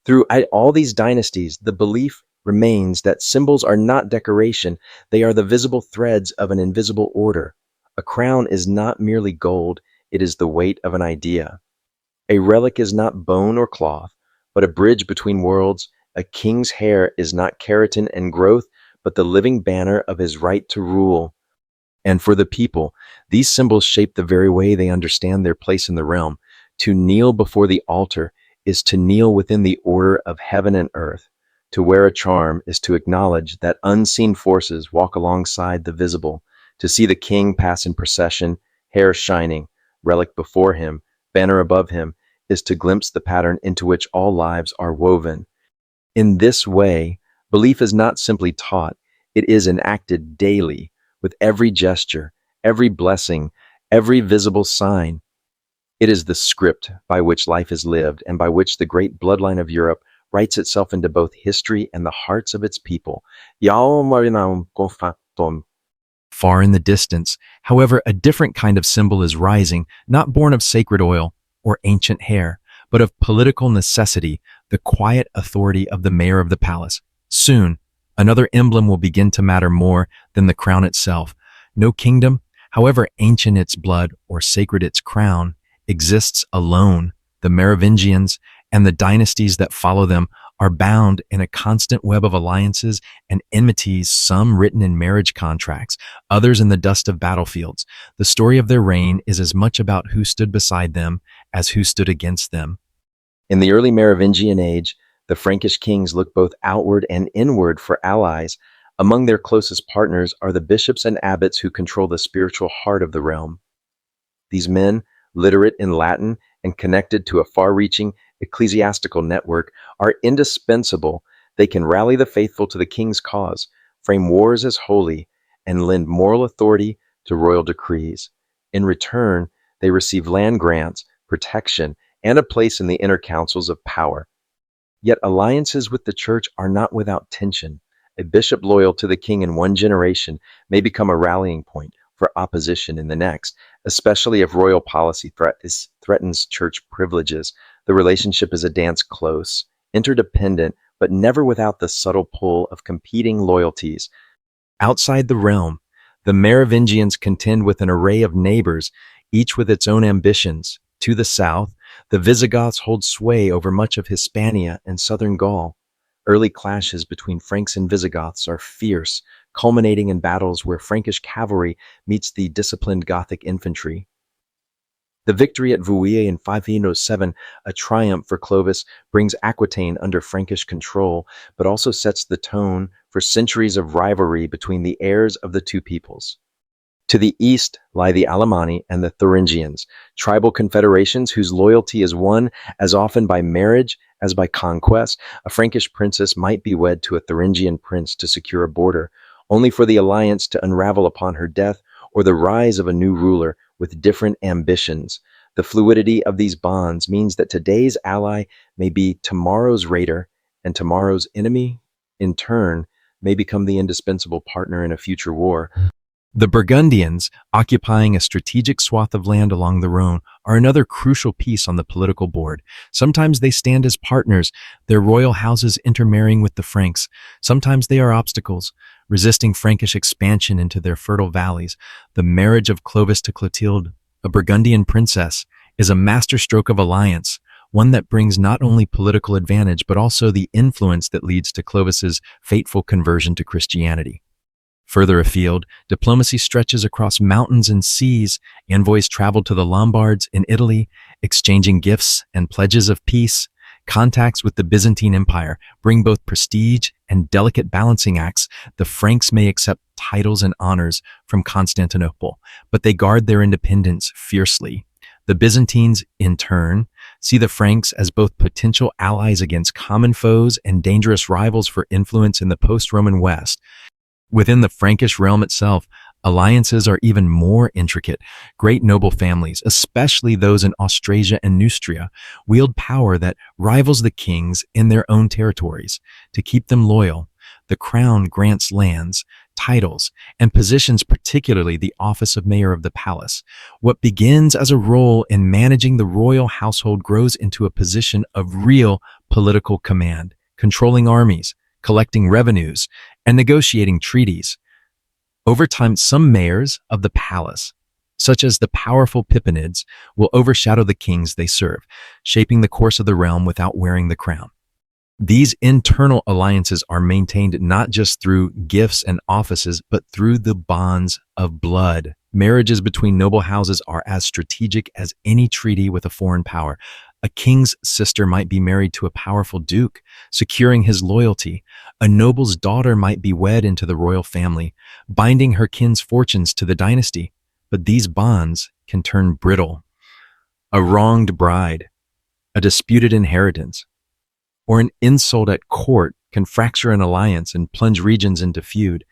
Throughout all these dynasties, the belief remains that symbols are not decoration, they are the visible threads of an invisible order. A crown is not merely gold, it is the weight of an idea. A relic is not bone or cloth, but a bridge between worlds. A king's hair is not keratin and growth, but the living banner of his right to rule. And for the people, these symbols shape the very way they understand their place in the realm. To kneel before the altar is to kneel within the order of heaven and earth. To wear a charm is to acknowledge that unseen forces walk alongside the visible. To see the king pass in procession, hair shining, relic before him, banner above him, is to glimpse the pattern into which all lives are woven. In this way, belief is not simply taught, it is enacted daily, with every gesture, every blessing, every visible sign. It is the script by which life is lived and by which the great bloodline of Europe writes itself into both history and the hearts of its people. Far in the distance, however, a different kind of symbol is rising, not born of sacred oil or ancient hair, but of political necessity, the quiet authority of the mayor of the palace. Soon, another emblem will begin to matter more than the crown itself. No kingdom, however ancient its blood or sacred its crown, exists alone. The Merovingians and the dynasties that follow them are bound in a constant web of alliances and enmities, some written in marriage contracts, others in the dust of battlefields. The story of their reign is as much about who stood beside them as who stood against them. In the early Merovingian age, the Frankish kings looked both outward and inward for allies. Among their closest partners are the bishops and abbots who control the spiritual heart of the realm. These men, literate in Latin and connected to a far-reaching ecclesiastical network, are indispensable. They can rally the faithful to the king's cause, frame wars as holy, and lend moral authority to royal decrees. In return, they receive land grants, protection, and a place in the inner councils of power. Yet alliances with the church are not without tension. A bishop loyal to the king in one generation may become a rallying point for opposition in the next, especially if royal policy threatens church privileges. The relationship is a dance close, interdependent, but never without the subtle pull of competing loyalties. Outside the realm, the Merovingians contend with an array of neighbors, each with its own ambitions. To the south, the Visigoths hold sway over much of Hispania and southern Gaul. Early clashes between Franks and Visigoths are fierce, culminating in battles where Frankish cavalry meets the disciplined Gothic infantry. The victory at Vouillé in 507, a triumph for Clovis, brings Aquitaine under Frankish control, but also sets the tone for centuries of rivalry between the heirs of the two peoples. To the east lie the Alemanni and the Thuringians, tribal confederations whose loyalty is won as often by marriage as by conquest. A Frankish princess might be wed to a Thuringian prince to secure a border, only for the alliance to unravel upon her death or the rise of a new ruler with different ambitions. The fluidity of these bonds means that today's ally may be tomorrow's raider, and tomorrow's enemy, in turn, may become the indispensable partner in a future war. The Burgundians, occupying a strategic swath of land along the Rhone, are another crucial piece on the political board. Sometimes they stand as partners, their royal houses intermarrying with the Franks. Sometimes they are obstacles, resisting Frankish expansion into their fertile valleys. The marriage of Clovis to Clotilde, a Burgundian princess, is a masterstroke of alliance, one that brings not only political advantage but also the influence that leads to Clovis's fateful conversion to Christianity. Further afield, diplomacy stretches across mountains and seas. Envoys travel to the Lombards in Italy, exchanging gifts and pledges of peace. Contacts with the Byzantine Empire bring both prestige and delicate balancing acts. The Franks may accept titles and honors from Constantinople, but they guard their independence fiercely. The Byzantines, in turn, see the Franks as both potential allies against common foes and dangerous rivals for influence in the post-Roman West. Within the Frankish realm itself, alliances are even more intricate. Great noble families, especially those in Austrasia and Neustria, wield power that rivals the kings in their own territories. To keep them loyal, the crown grants lands, titles, and positions, particularly the office of mayor of the palace. What begins as a role in managing the royal household grows into a position of real political command, controlling armies, collecting revenues, and negotiating treaties. Over time, some mayors of the palace, such as the powerful Pippinids, will overshadow the kings they serve, shaping the course of the realm without wearing the crown. These internal alliances are maintained not just through gifts and offices, but through the bonds of blood. Marriages between noble houses are as strategic as any treaty with a foreign power. A king's sister might be married to a powerful duke, securing his loyalty. A noble's daughter might be wed into the royal family, binding her kin's fortunes to the dynasty. But these bonds can turn brittle. A wronged bride, a disputed inheritance, or an insult at court can fracture an alliance and plunge regions into feud.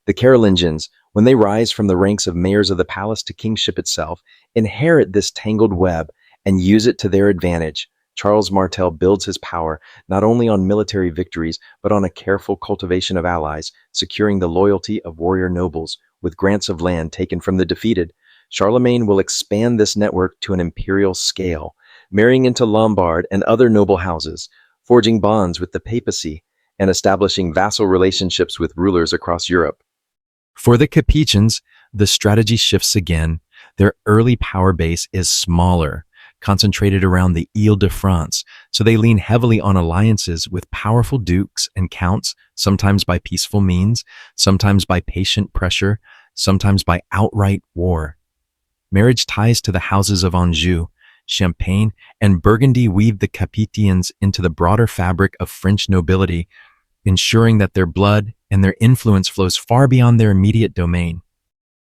The Carolingians, when they rise from the ranks of mayors of the palace to kingship itself, inherit this tangled web and use it to their advantage. Charles Martel builds his power not only on military victories, but on a careful cultivation of allies, securing the loyalty of warrior nobles with grants of land taken from the defeated. Charlemagne will expand this network to an imperial scale, marrying into Lombard and other noble houses, forging bonds with the papacy, and establishing vassal relationships with rulers across Europe. For the Capetians, the strategy shifts again. Their early power base is smaller, concentrated around the Ile-de-France, so they lean heavily on alliances with powerful dukes and counts, sometimes by peaceful means, sometimes by patient pressure, sometimes by outright war. Marriage ties to the houses of Anjou, Champagne, and Burgundy weave the Capetians into the broader fabric of French nobility, ensuring that their blood and their influence flows far beyond their immediate domain.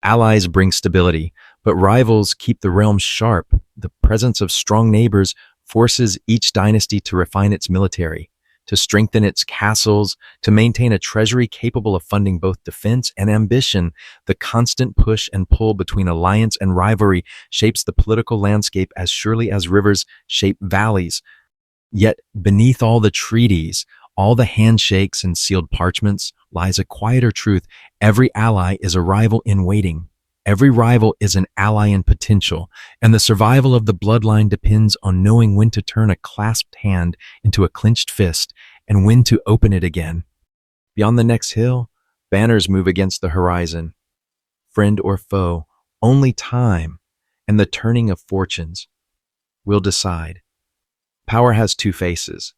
Allies bring stability, but rivals keep the realm sharp. The presence of strong neighbors forces each dynasty to refine its military, to strengthen its castles, to maintain a treasury capable of funding both defense and ambition. The constant push and pull between alliance and rivalry shapes the political landscape as surely as rivers shape valleys. Yet beneath all the treaties, all the handshakes and sealed parchments, lies a quieter truth. Every ally is a rival in waiting. Every rival is an ally in potential, and the survival of the bloodline depends on knowing when to turn a clasped hand into a clenched fist and when to open it again. Beyond the next hill, banners move against the horizon. Friend or foe, only time and the turning of fortunes will decide. Power has two faces.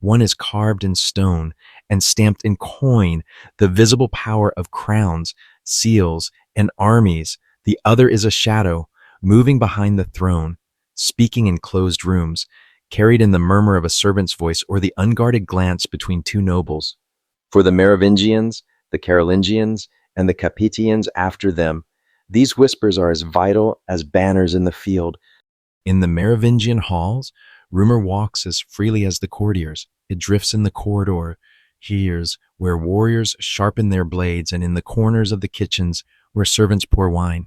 One is carved in stone and stamped in coin, the visible power of crowns, seals, and armies. The other is a shadow, moving behind the throne, speaking in closed rooms, carried in the murmur of a servant's voice or the unguarded glance between two nobles. For the Merovingians, the Carolingians, and the Capetians after them, these whispers are as vital as banners in the field. In the Merovingian halls, rumor walks as freely as the courtiers. It drifts in the corridor, hears where warriors sharpen their blades, and in the corners of the kitchens where servants pour wine.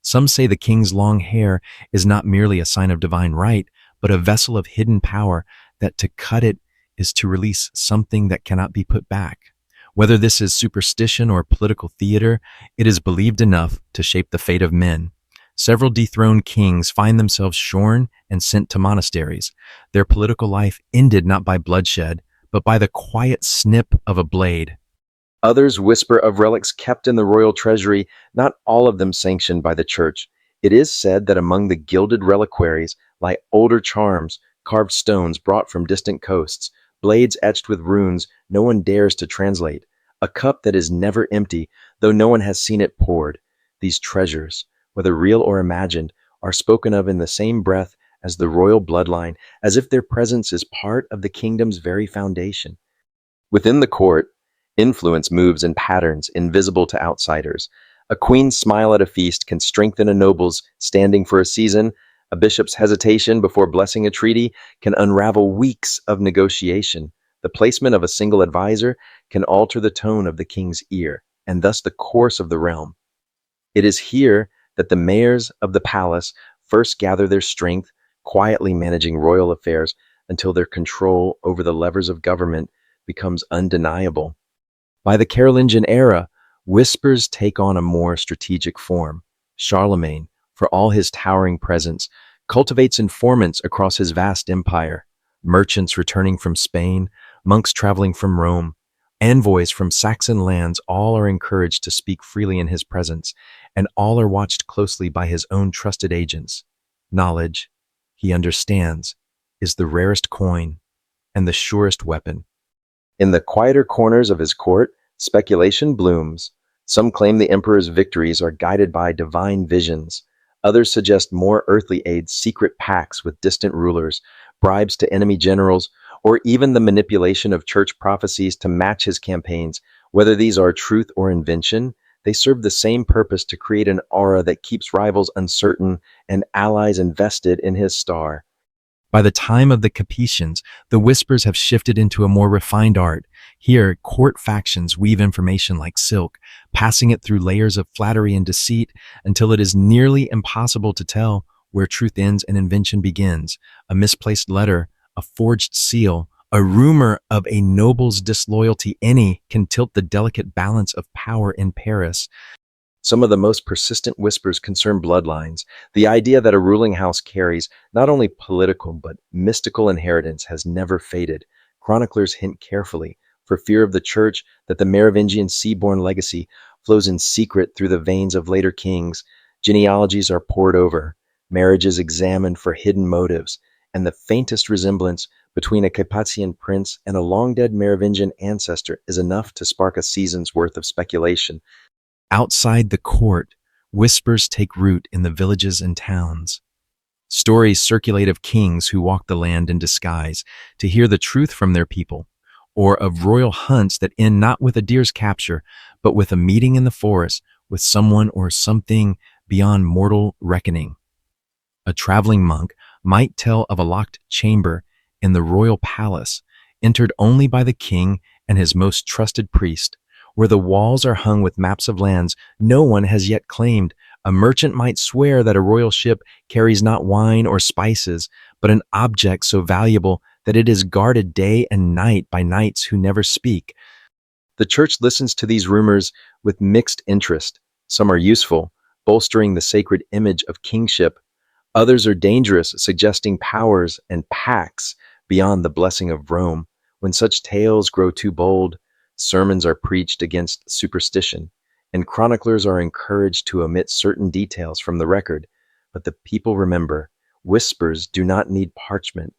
Some say the king's long hair is not merely a sign of divine right, but a vessel of hidden power, that to cut it is to release something that cannot be put back. Whether this is superstition or political theater, it is believed enough to shape the fate of men. Several dethroned kings find themselves shorn and sent to monasteries. Their political life ended not by bloodshed, but by the quiet snip of a blade. Others whisper of relics kept in the royal treasury, not all of them sanctioned by the church. It is said that among the gilded reliquaries lie older charms, carved stones brought from distant coasts, blades etched with runes no one dares to translate, a cup that is never empty, though no one has seen it poured. These treasures, whether real or imagined, are spoken of in the same breath as the royal bloodline, as if their presence is part of the kingdom's very foundation. Within the court, influence moves in patterns invisible to outsiders. A queen's smile at a feast can strengthen a noble's standing for a season. A bishop's hesitation before blessing a treaty can unravel weeks of negotiation. The placement of a single advisor can alter the tone of the king's ear, and thus the course of the realm. It is here that the mayors of the palace first gather their strength, quietly managing royal affairs until their control over the levers of government becomes undeniable. By the Carolingian era, whispers take on a more strategic form. Charlemagne, for all his towering presence, cultivates informants across his vast empire. Merchants returning from Spain, monks traveling from Rome, envoys from Saxon lands, all are encouraged to speak freely in his presence, and all are watched closely by his own trusted agents. Knowledge, he understands, is the rarest coin and the surest weapon. In the quieter corners of his court, speculation blooms. Some claim the emperor's victories are guided by divine visions. Others suggest more earthly aid, secret pacts with distant rulers, bribes to enemy generals, or even the manipulation of church prophecies to match his campaigns. Whether these are truth or invention, they serve the same purpose: to create an aura that keeps rivals uncertain and allies invested in his star. By the time of the Capetians, the whispers have shifted into a more refined art. Here, court factions weave information like silk, passing it through layers of flattery and deceit until it is nearly impossible to tell where truth ends and invention begins. A misplaced letter, a forged seal, a rumor of a noble's disloyalty, any can tilt the delicate balance of power in Paris. Some of the most persistent whispers concern bloodlines. The idea that a ruling house carries not only political but mystical inheritance has never faded. Chroniclers hint carefully, for fear of the church, that the Merovingian sea-born legacy flows in secret through the veins of later kings. Genealogies are pored over, marriages examined for hidden motives, and the faintest resemblance between a Capetian prince and a long-dead Merovingian ancestor is enough to spark a season's worth of speculation. Outside the court, whispers take root in the villages and towns. Stories circulate of kings who walk the land in disguise to hear the truth from their people, or of royal hunts that end not with a deer's capture, but with a meeting in the forest with someone or something beyond mortal reckoning. A traveling monk might tell of a locked chamber in the royal palace, entered only by the king and his most trusted priest, where the walls are hung with maps of lands no one has yet claimed. A merchant might swear that a royal ship carries not wine or spices, but an object so valuable that it is guarded day and night by knights who never speak. The church listens to these rumors with mixed interest. Some are useful, bolstering the sacred image of kingship. Others are dangerous, suggesting powers and pacts beyond the blessing of Rome. When such tales grow too bold, sermons are preached against superstition, and chroniclers are encouraged to omit certain details from the record. But the people remember, whispers do not need parchment.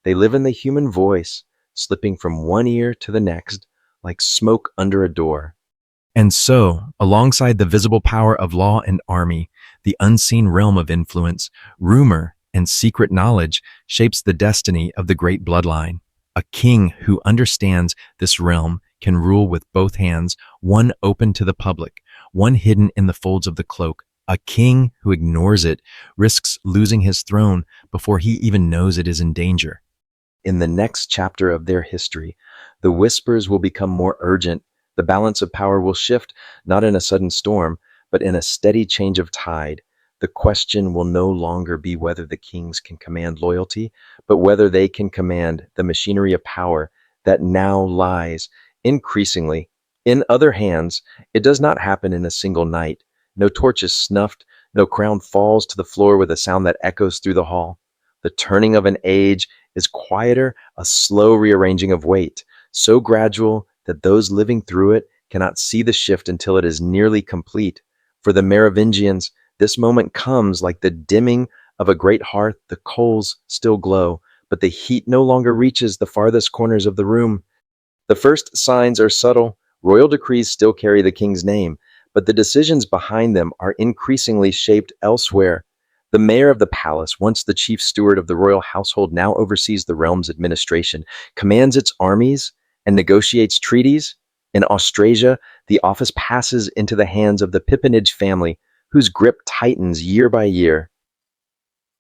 They live in the human voice, slipping from one ear to the next, like smoke under a door. And so, alongside the visible power of law and army, the unseen realm of influence, rumor, and secret knowledge shapes the destiny of the great bloodline. A king who understands this realm can rule with both hands, one open to the public, one hidden in the folds of the cloak. A king who ignores it risks losing his throne before he even knows it is in danger. In the next chapter of their history, the whispers will become more urgent. The balance of power will shift, not in a sudden storm, but in a steady change of tide. The question will no longer be whether the kings can command loyalty, but whether they can command the machinery of power that now lies increasingly in other hands. It does not happen in a single night. No torch is snuffed, no crown falls to the floor with a sound that echoes through the hall. The turning of an age is quieter, a slow rearranging of weight, so gradual that those living through it cannot see the shift until it is nearly complete. For the Merovingians, This moment comes like the dimming of a great hearth. The coals still glow, but the heat no longer reaches the farthest corners of the room. The first signs are subtle. Royal decrees still carry the king's name, but the decisions behind them are increasingly shaped elsewhere. The mayor of the palace, once the chief steward of the royal household, now oversees the realm's administration, commands its armies, and negotiates treaties. In Austrasia, the office passes into the hands of the Pippinage family, whose grip tightens year by year.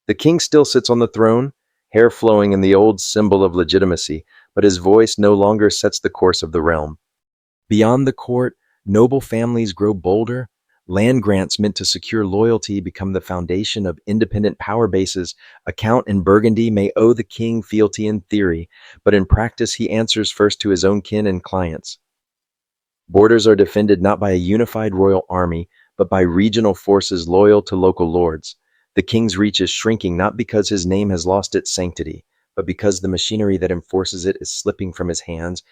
The king still sits on the throne, hair flowing in the old symbol of legitimacy, but his voice no longer sets the course of the realm. Beyond the court, noble families grow bolder. Land grants meant to secure loyalty become the foundation of independent power bases. A count in Burgundy may owe the king fealty in theory, but in practice he answers first to his own kin and clients. Borders are defended not by a unified royal army, but by regional forces loyal to local lords. The king's reach is shrinking not because his name has lost its sanctity, but because the machinery that enforces it is slipping from his hands.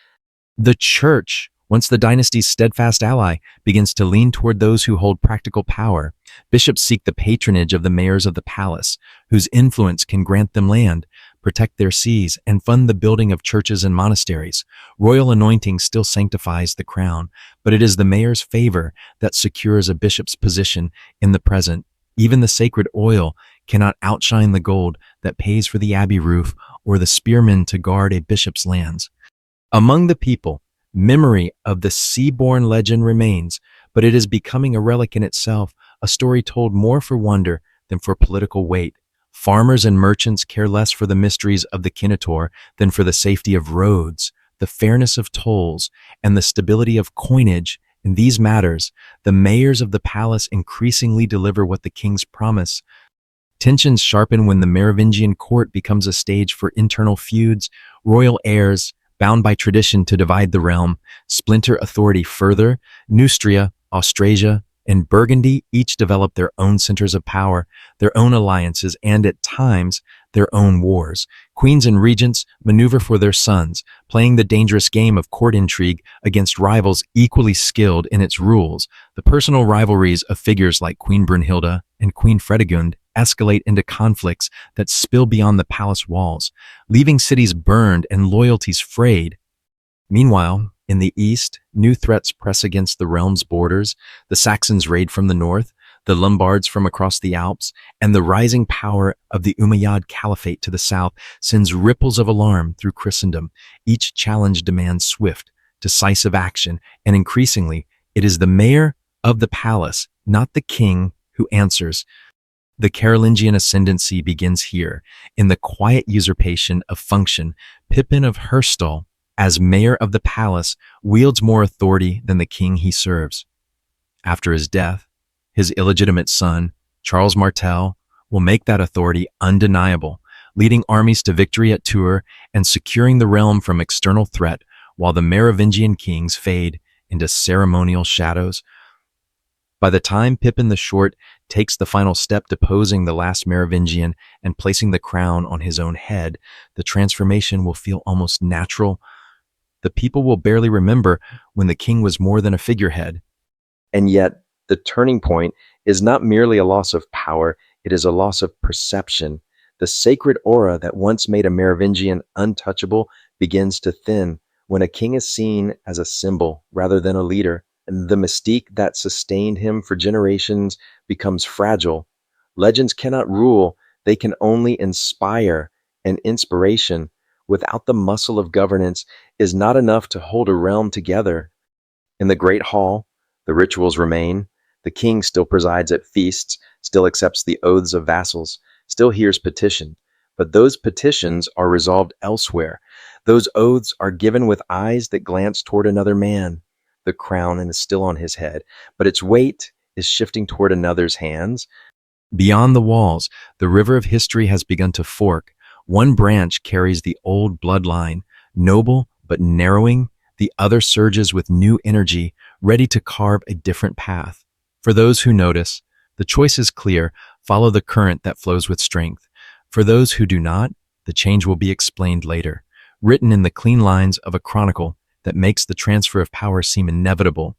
The church, once the dynasty's steadfast ally, begins to lean toward those who hold practical power. Bishops seek the patronage of the mayors of the palace, whose influence can grant them land, protect their sees, and fund the building of churches and monasteries. Royal anointing still sanctifies the crown, but it is the mayor's favor that secures a bishop's position in the present. Even the sacred oil cannot outshine the gold that pays for the abbey roof or the spearmen to guard a bishop's lands. Among the people, memory of the sea-born legend remains, but it is becoming a relic in itself, a story told more for wonder than for political weight. Farmers and merchants care less for the mysteries of the Kinator than for the safety of roads, the fairness of tolls, and the stability of coinage. In these matters, the mayors of the palace increasingly deliver what the kings promise. Tensions sharpen when the Merovingian court becomes a stage for internal feuds. Royal heirs, bound by tradition to divide the realm, splinter authority further. Neustria, Austrasia, and Burgundy each develop their own centers of power, their own alliances, and at times, their own wars. Queens and regents maneuver for their sons, playing the dangerous game of court intrigue against rivals equally skilled in its rules. The personal rivalries of figures like Queen Brunhilde and Queen Fredegund escalate into conflicts that spill beyond the palace walls, leaving cities burned and loyalties frayed. Meanwhile, in the east, new threats press against the realm's borders. The Saxons raid from the north, the Lombards from across the Alps, and the rising power of the Umayyad Caliphate to the south sends ripples of alarm through Christendom. Each challenge demands swift, decisive action, and increasingly, it is the mayor of the palace, not the king, who answers. The Carolingian ascendancy begins here, in the quiet usurpation of function. Pippin of Herstal, as mayor of the palace, wields more authority than the king he serves. After his death, his illegitimate son, Charles Martel, will make that authority undeniable, leading armies to victory at Tours and securing the realm from external threat, while the Merovingian kings fade into ceremonial shadows. By the time Pippin the Short takes the final step deposing the last Merovingian and placing the crown on his own head, the transformation will feel almost natural. The people will barely remember when the king was more than a figurehead. And yet, the turning point is not merely a loss of power, it is a loss of perception. The sacred aura that once made a Merovingian untouchable begins to thin when a king is seen as a symbol rather than a leader, and the mystique that sustained him for generations becomes fragile. Legends cannot rule, they can only inspire, and inspiration, without the muscle of governance, is not enough to hold a realm together. In the great hall, the rituals remain. The king still presides at feasts, still accepts the oaths of vassals, still hears petition. But those petitions are resolved elsewhere. Those oaths are given with eyes that glance toward another man. The crown is still on his head, but its weight is shifting toward another's hands. Beyond the walls, the river of history has begun to fork. One branch carries the old bloodline, noble but narrowing. The other surges with new energy, ready to carve a different path. For those who notice, the choice is clear: follow the current that flows with strength. For those who do not, the change will be explained later, written in the clean lines of a chronicle that makes the transfer of power seem inevitable.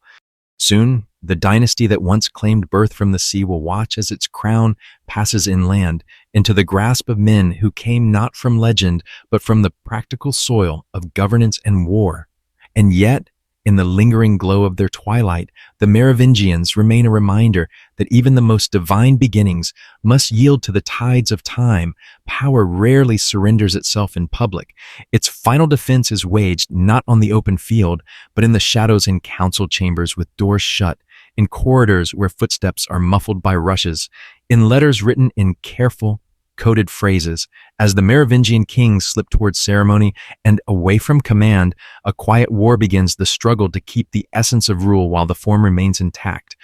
Soon, The dynasty that once claimed birth from the sea will watch as its crown passes inland into the grasp of men who came not from legend, but from the practical soil of governance and war. And yet, in the lingering glow of their twilight, the Merovingians remain a reminder that even the most divine beginnings must yield to the tides of time. Power rarely surrenders itself in public. Its final defense is waged not on the open field, but in the shadows in council chambers with doors shut, in corridors where footsteps are muffled by rushes, in letters written in careful, coded phrases. As the Merovingian kings slip towards ceremony and away from command, a quiet war begins, the struggle to keep the essence of rule while the form remains intact.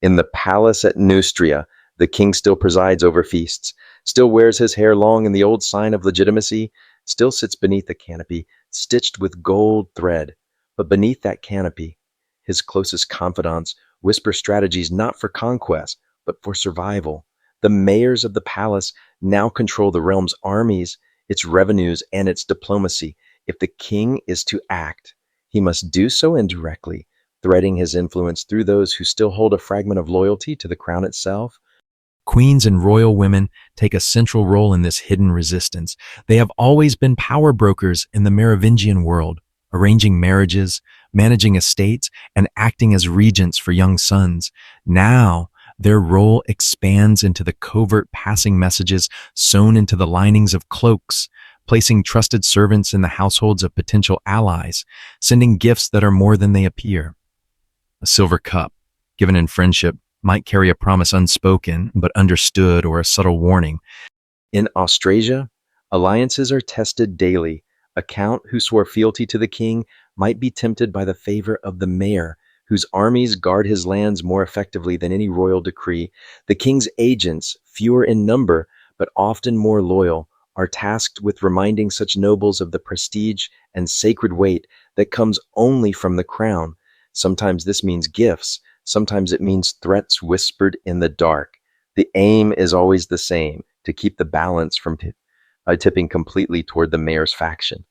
In the palace at Neustria, the king still presides over feasts, still wears his hair long in the old sign of legitimacy, still sits beneath a canopy stitched with gold thread. But beneath that canopy, his closest confidants whisper strategies not for conquest, but for survival. The mayors of the palace now control the realm's armies, its revenues, and its diplomacy. If the king is to act, he must do so indirectly, threading his influence through those who still hold a fragment of loyalty to the crown itself. Queens and royal women take a central role in this hidden resistance. They have always been power brokers in the Merovingian world, arranging marriages, managing estates, and acting as regents for young sons. Now, their role expands into the covert passing messages sewn into the linings of cloaks, placing trusted servants in the households of potential allies, sending gifts that are more than they appear. A silver cup, given in friendship, might carry a promise unspoken but understood, or a subtle warning. In Austrasia, alliances are tested daily. A count who swore fealty to the king might be tempted by the favor of the mayor, whose armies guard his lands more effectively than any royal decree. The king's agents, fewer in number but often more loyal, are tasked with reminding such nobles of the prestige and sacred weight that comes only from the crown. Sometimes this means gifts, sometimes it means threats whispered in the dark. The aim is always the same: to keep the balance from tipping completely toward the mayor's faction.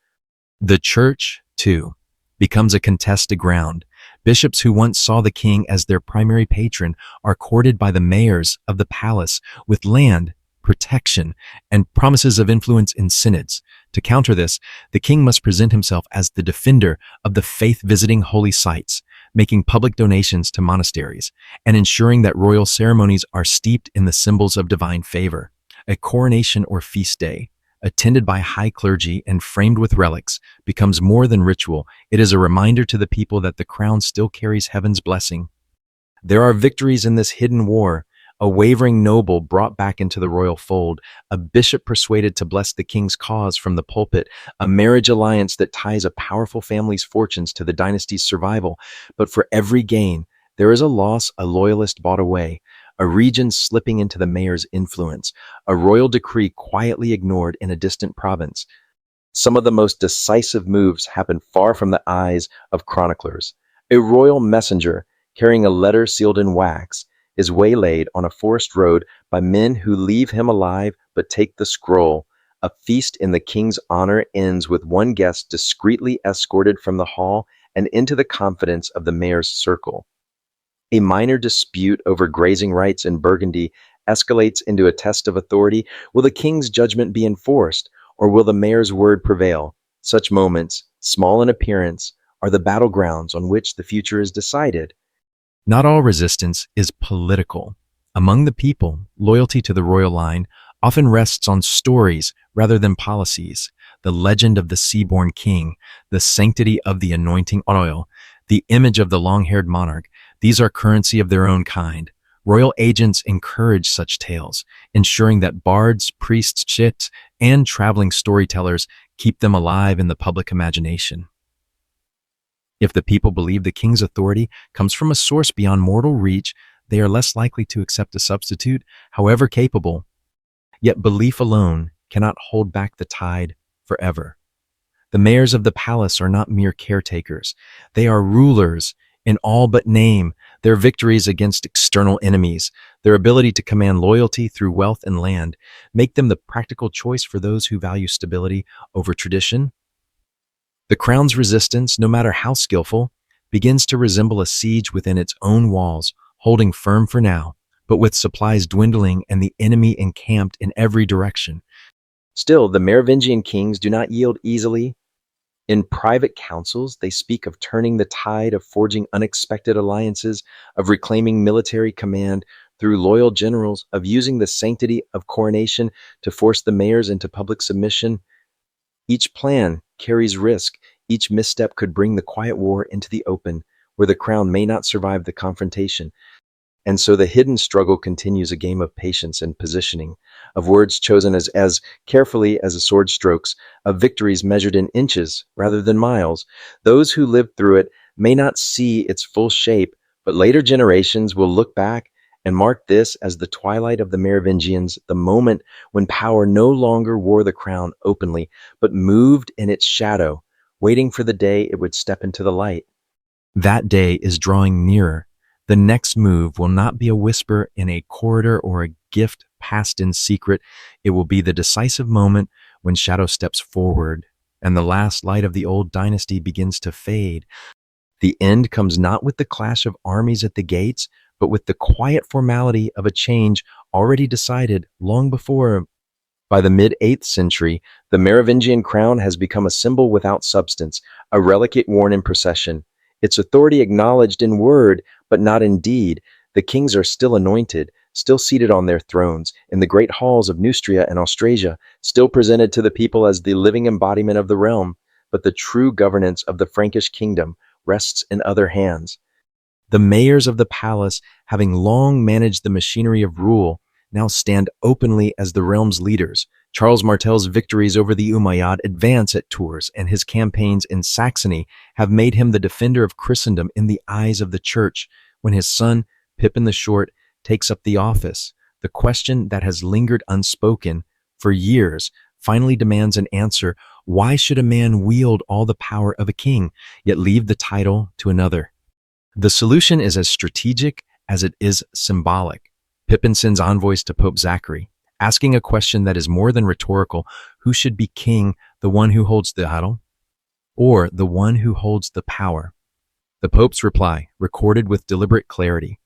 The church, too, becomes a contested ground. Bishops who once saw the king as their primary patron are courted by the mayors of the palace with land, protection, and promises of influence in synods. To counter this, the king must present himself as the defender of the faith, visiting holy sites, making public donations to monasteries, and ensuring that royal ceremonies are steeped in the symbols of divine favor. A coronation or feast day, attended by high clergy and framed with relics, becomes more than ritual. It is a reminder to the people that the crown still carries heaven's blessing. There are victories in this hidden war: a wavering noble brought back into the royal fold, a bishop persuaded to bless the king's cause from the pulpit, a marriage alliance that ties a powerful family's fortunes to the dynasty's survival. But for every gain, there is a loss: a loyalist bought away, a region slipping into the mayor's influence, a royal decree quietly ignored in a distant province. Some of the most decisive moves happen far from the eyes of chroniclers. A royal messenger, carrying a letter sealed in wax, is waylaid on a forest road by men who leave him alive but take the scroll. A feast in the king's honor ends with one guest discreetly escorted from the hall and into the confidence of the mayor's circle. A minor dispute over grazing rights in Burgundy escalates into a test of authority. Will the king's judgment be enforced, or will the mayor's word prevail? Such moments, small in appearance, are the battlegrounds on which the future is decided. Not all resistance is political. Among the people, loyalty to the royal line often rests on stories rather than policies. The legend of the sea-born king, the sanctity of the anointing oil, the image of the long-haired monarch, these are currency of their own kind. Royal agents encourage such tales, ensuring that bards, priests, chits, and traveling storytellers keep them alive in the public imagination. If the people believe the king's authority comes from a source beyond mortal reach, they are less likely to accept a substitute, however capable. Yet belief alone cannot hold back the tide forever. The mayors of the palace are not mere caretakers. They are rulers in all but name. Their victories against external enemies, their ability to command loyalty through wealth and land, make them the practical choice for those who value stability over tradition. The crown's resistance, no matter how skillful, begins to resemble a siege within its own walls, holding firm for now, but with supplies dwindling and the enemy encamped in every direction. Still, the Merovingian kings do not yield easily. In private councils, they speak of turning the tide, of forging unexpected alliances, of reclaiming military command through loyal generals, of using the sanctity of coronation to force the mayors into public submission. Each plan carries risk. Each misstep could bring the quiet war into the open, where the crown may not survive the confrontation. And so the hidden struggle continues, a game of patience and positioning, of words chosen as carefully as a sword strokes, of victories measured in inches rather than miles. Those who lived through it may not see its full shape, but later generations will look back and mark this as the twilight of the Merovingians, the moment when power no longer wore the crown openly, but moved in its shadow, waiting for the day it would step into the light. That day is drawing nearer. The next move will not be a whisper in a corridor or a gift passed in secret. It will be the decisive moment when shadow steps forward and the last light of the old dynasty begins to fade. The end comes not with the clash of armies at the gates, but with the quiet formality of a change already decided long before. By the mid-8th century, the Merovingian crown has become a symbol without substance, a relicate worn in procession. Its authority acknowledged in word, but not in deed. The kings are still anointed, still seated on their thrones, in the great halls of Neustria and Austrasia, still presented to the people as the living embodiment of the realm. But the true governance of the Frankish kingdom rests in other hands. The mayors of the palace, having long managed the machinery of rule, now stand openly as the realm's leaders. Charles Martel's victories over the Umayyad advance at Tours and his campaigns in Saxony have made him the defender of Christendom in the eyes of the church. When his son, Pippin the Short, takes up the office, the question that has lingered unspoken for years finally demands an answer. Why should a man wield all the power of a king, yet leave the title to another? The solution is as strategic as it is symbolic. Pippin sends envoys to Pope Zachary, asking a question that is more than rhetorical. Who should be king, the one who holds the title, or the one who holds the power? The Pope's reply, recorded with deliberate clarity,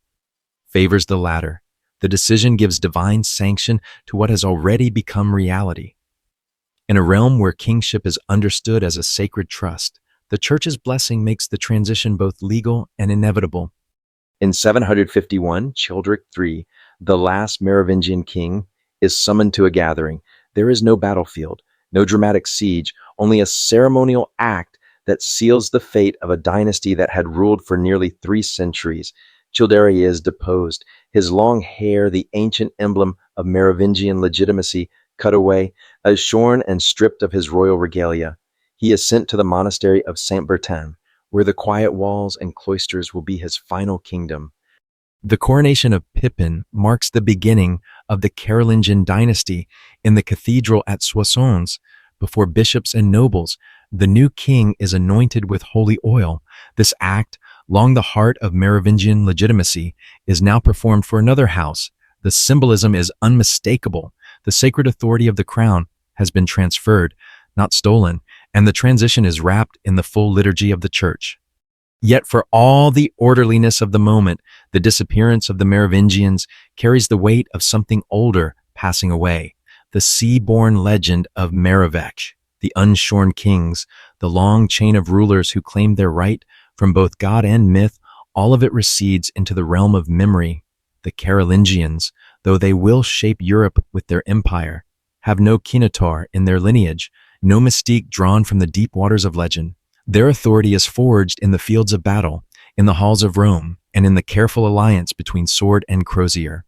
favors the latter. The decision gives divine sanction to what has already become reality. In a realm where kingship is understood as a sacred trust, the Church's blessing makes the transition both legal and inevitable. In 751, Childeric III, the last Merovingian king, is summoned to a gathering. There is no battlefield, no dramatic siege, only a ceremonial act that seals the fate of a dynasty that had ruled for nearly 3 centuries. Childeric is deposed, his long hair, the ancient emblem of Merovingian legitimacy, cut away, as shorn and stripped of his royal regalia. He is sent to the monastery of Saint Bertin, where the quiet walls and cloisters will be his final kingdom. The coronation of Pippin marks the beginning of the Carolingian dynasty in the cathedral at Soissons. Before bishops and nobles, the new king is anointed with holy oil. This act, long the heart of Merovingian legitimacy, is now performed for another house. The symbolism is unmistakable. The sacred authority of the crown has been transferred, not stolen, and the transition is wrapped in the full liturgy of the Church. Yet for all the orderliness of the moment, the disappearance of the Merovingians carries the weight of something older passing away. The sea-born legend of Merovech, the unshorn kings, the long chain of rulers who claimed their right from both God and myth, all of it recedes into the realm of memory. The Carolingians, though they will shape Europe with their empire, have no Kinotaur in their lineage, no mystique drawn from the deep waters of legend. Their authority is forged in the fields of battle, in the halls of Rome, and in the careful alliance between sword and crozier.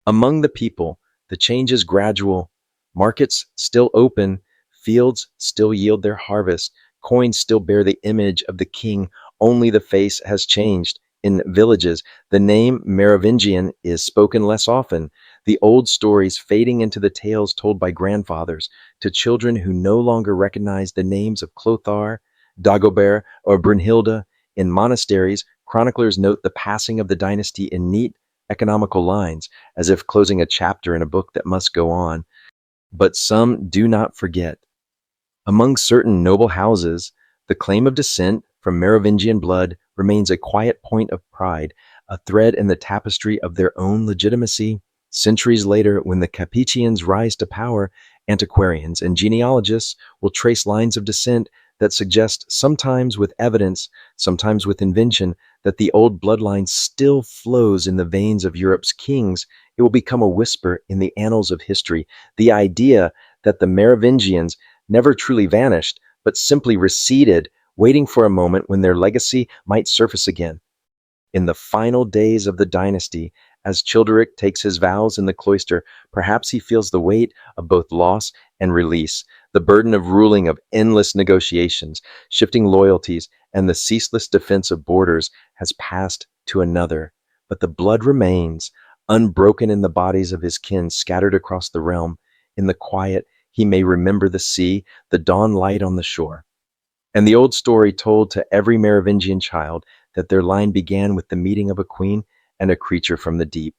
Among the people, the change is gradual. Markets still open, fields still yield their harvest, coins still bear the image of the king, only the face has changed. In villages, the name Merovingian is spoken less often, the old stories fading into the tales told by grandfathers to children who no longer recognize the names of Clothar, Dagobert, or Brunhilde. In monasteries, chroniclers note the passing of the dynasty in neat, economical lines, as if closing a chapter in a book that must go on. But some do not forget. Among certain noble houses, the claim of descent from Merovingian blood remains a quiet point of pride, a thread in the tapestry of their own legitimacy. Centuries later, when the Capetians rise to power, antiquarians and genealogists will trace lines of descent that suggest, sometimes with evidence, sometimes with invention, that the old bloodline still flows in the veins of Europe's kings. It will become a whisper in the annals of history. The idea that the Merovingians never truly vanished, but simply receded, waiting for a moment when their legacy might surface again. In the final days of the dynasty, as Childeric takes his vows in the cloister, perhaps he feels the weight of both loss and release, the burden of ruling, of endless negotiations, shifting loyalties, and the ceaseless defense of borders has passed to another. But the blood remains, unbroken in the bodies of his kin scattered across the realm. In the quiet, he may remember the sea, the dawn light on the shore, and the old story told to every Merovingian child that their line began with the meeting of a queen and a creature from the deep.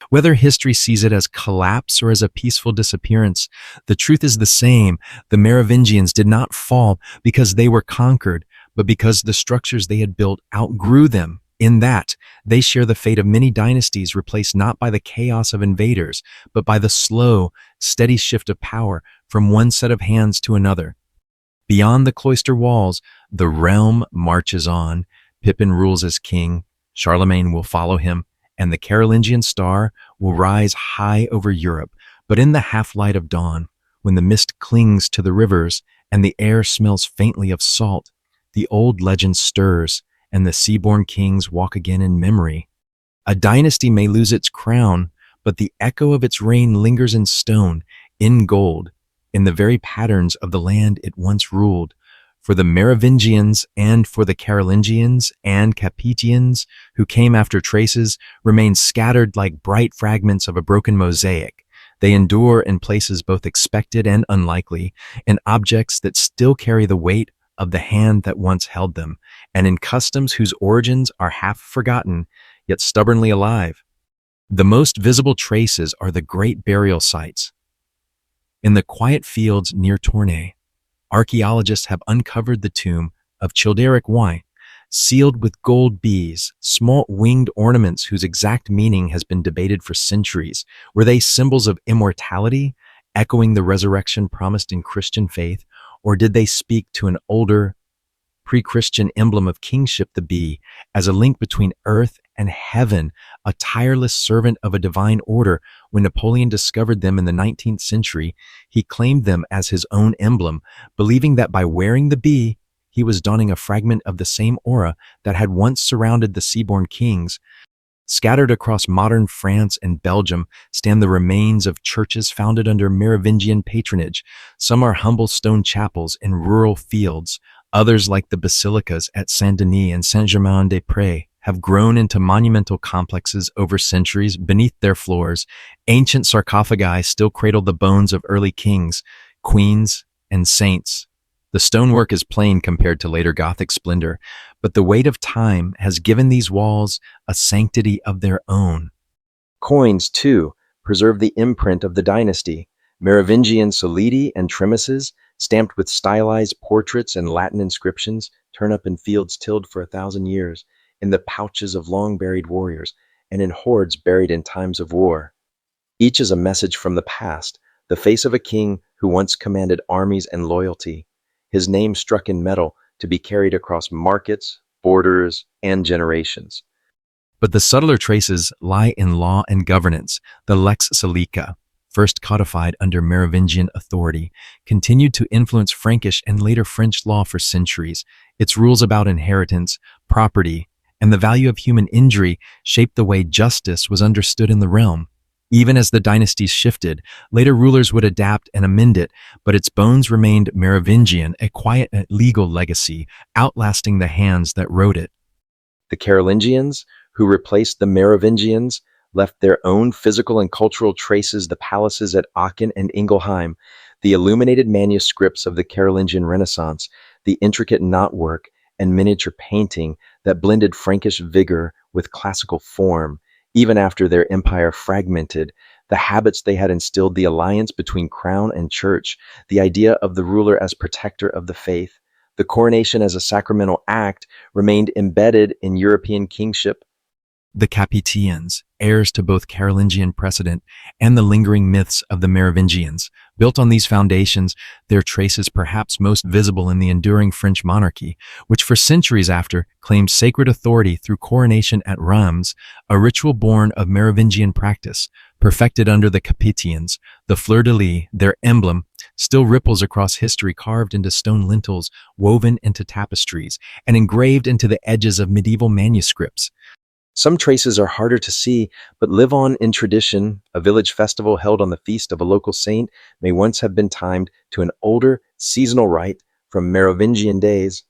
Whether history sees it as collapse or as a peaceful disappearance, the truth is the same. The Merovingians did not fall because they were conquered, but because the structures they had built outgrew them. In that, they share the fate of many dynasties replaced not by the chaos of invaders, but by the slow, steady shift of power from one set of hands to another. Beyond the cloister walls, the realm marches on. Pippin rules as king, Charlemagne will follow him, and the Carolingian star will rise high over Europe. But in the half-light of dawn, when the mist clings to the rivers and the air smells faintly of salt, the old legend stirs, and the sea-born kings walk again in memory. A dynasty may lose its crown, but the echo of its reign lingers in stone, in gold, in the very patterns of the land it once ruled. For the Merovingians and for the Carolingians and Capetians who came after, traces remain scattered like bright fragments of a broken mosaic. They endure in places both expected and unlikely, in objects that still carry the weight of the hand that once held them, and in customs whose origins are half forgotten, yet stubbornly alive. The most visible traces are the great burial sites. In the quiet fields near Tournai, archaeologists have uncovered the tomb of Childeric I, sealed with gold bees, small winged ornaments whose exact meaning has been debated for centuries. Were they symbols of immortality, echoing the resurrection promised in Christian faith, or did they speak to an older, pre-Christian emblem of kingship, the bee, as a link between earth and heaven, a tireless servant of a divine order? When Napoleon discovered them in the 19th century, he claimed them as his own emblem, believing that by wearing the bee, he was donning a fragment of the same aura that had once surrounded the sea-born kings. Scattered across modern France and Belgium stand the remains of churches founded under Merovingian patronage. Some are humble stone chapels in rural fields. Others, like the basilicas at Saint-Denis and Saint-Germain-des-Prés, have grown into monumental complexes over centuries. Beneath their floors, ancient sarcophagi still cradle the bones of early kings, queens, and saints. The stonework is plain compared to later Gothic splendor, but the weight of time has given these walls a sanctity of their own. Coins, too, preserve the imprint of the dynasty. Merovingian solidi and trimises, stamped with stylized portraits and Latin inscriptions, turn up in fields tilled for 1,000 years, in the pouches of long-buried warriors, and in hoards buried in times of war. Each is a message from the past, the face of a king who once commanded armies and loyalty, his name struck in metal to be carried across markets, borders, and generations. But the subtler traces lie in law and governance. The Lex Salica, first codified under Merovingian authority, continued to influence Frankish and later French law for centuries. Its rules about inheritance, property, and the value of human injury shaped the way justice was understood in the realm. Even as the dynasties shifted, later rulers would adapt and amend it, but its bones remained Merovingian, a quiet legal legacy, outlasting the hands that wrote it. The Carolingians, who replaced the Merovingians, left their own physical and cultural traces: the palaces at Aachen and Ingelheim, the illuminated manuscripts of the Carolingian Renaissance, the intricate knotwork and miniature painting that blended Frankish vigor with classical form. Even after their empire fragmented, the habits they had instilled, the alliance between crown and church, the idea of the ruler as protector of the faith, The coronation as a sacramental act remained embedded in European kingship. The Capetians, heirs to both Carolingian precedent and the lingering myths of the Merovingians, built on these foundations, their traces perhaps most visible in the enduring French monarchy, which for centuries after claimed sacred authority through coronation at Reims, a ritual born of Merovingian practice, perfected under the Capetians. The fleur-de-lis, their emblem, still ripples across history, carved into stone lintels, woven into tapestries, and engraved into the edges of medieval manuscripts. Some traces are harder to see, but live on in tradition. A village festival held on the feast of a local saint may once have been timed to an older seasonal rite from Merovingian days.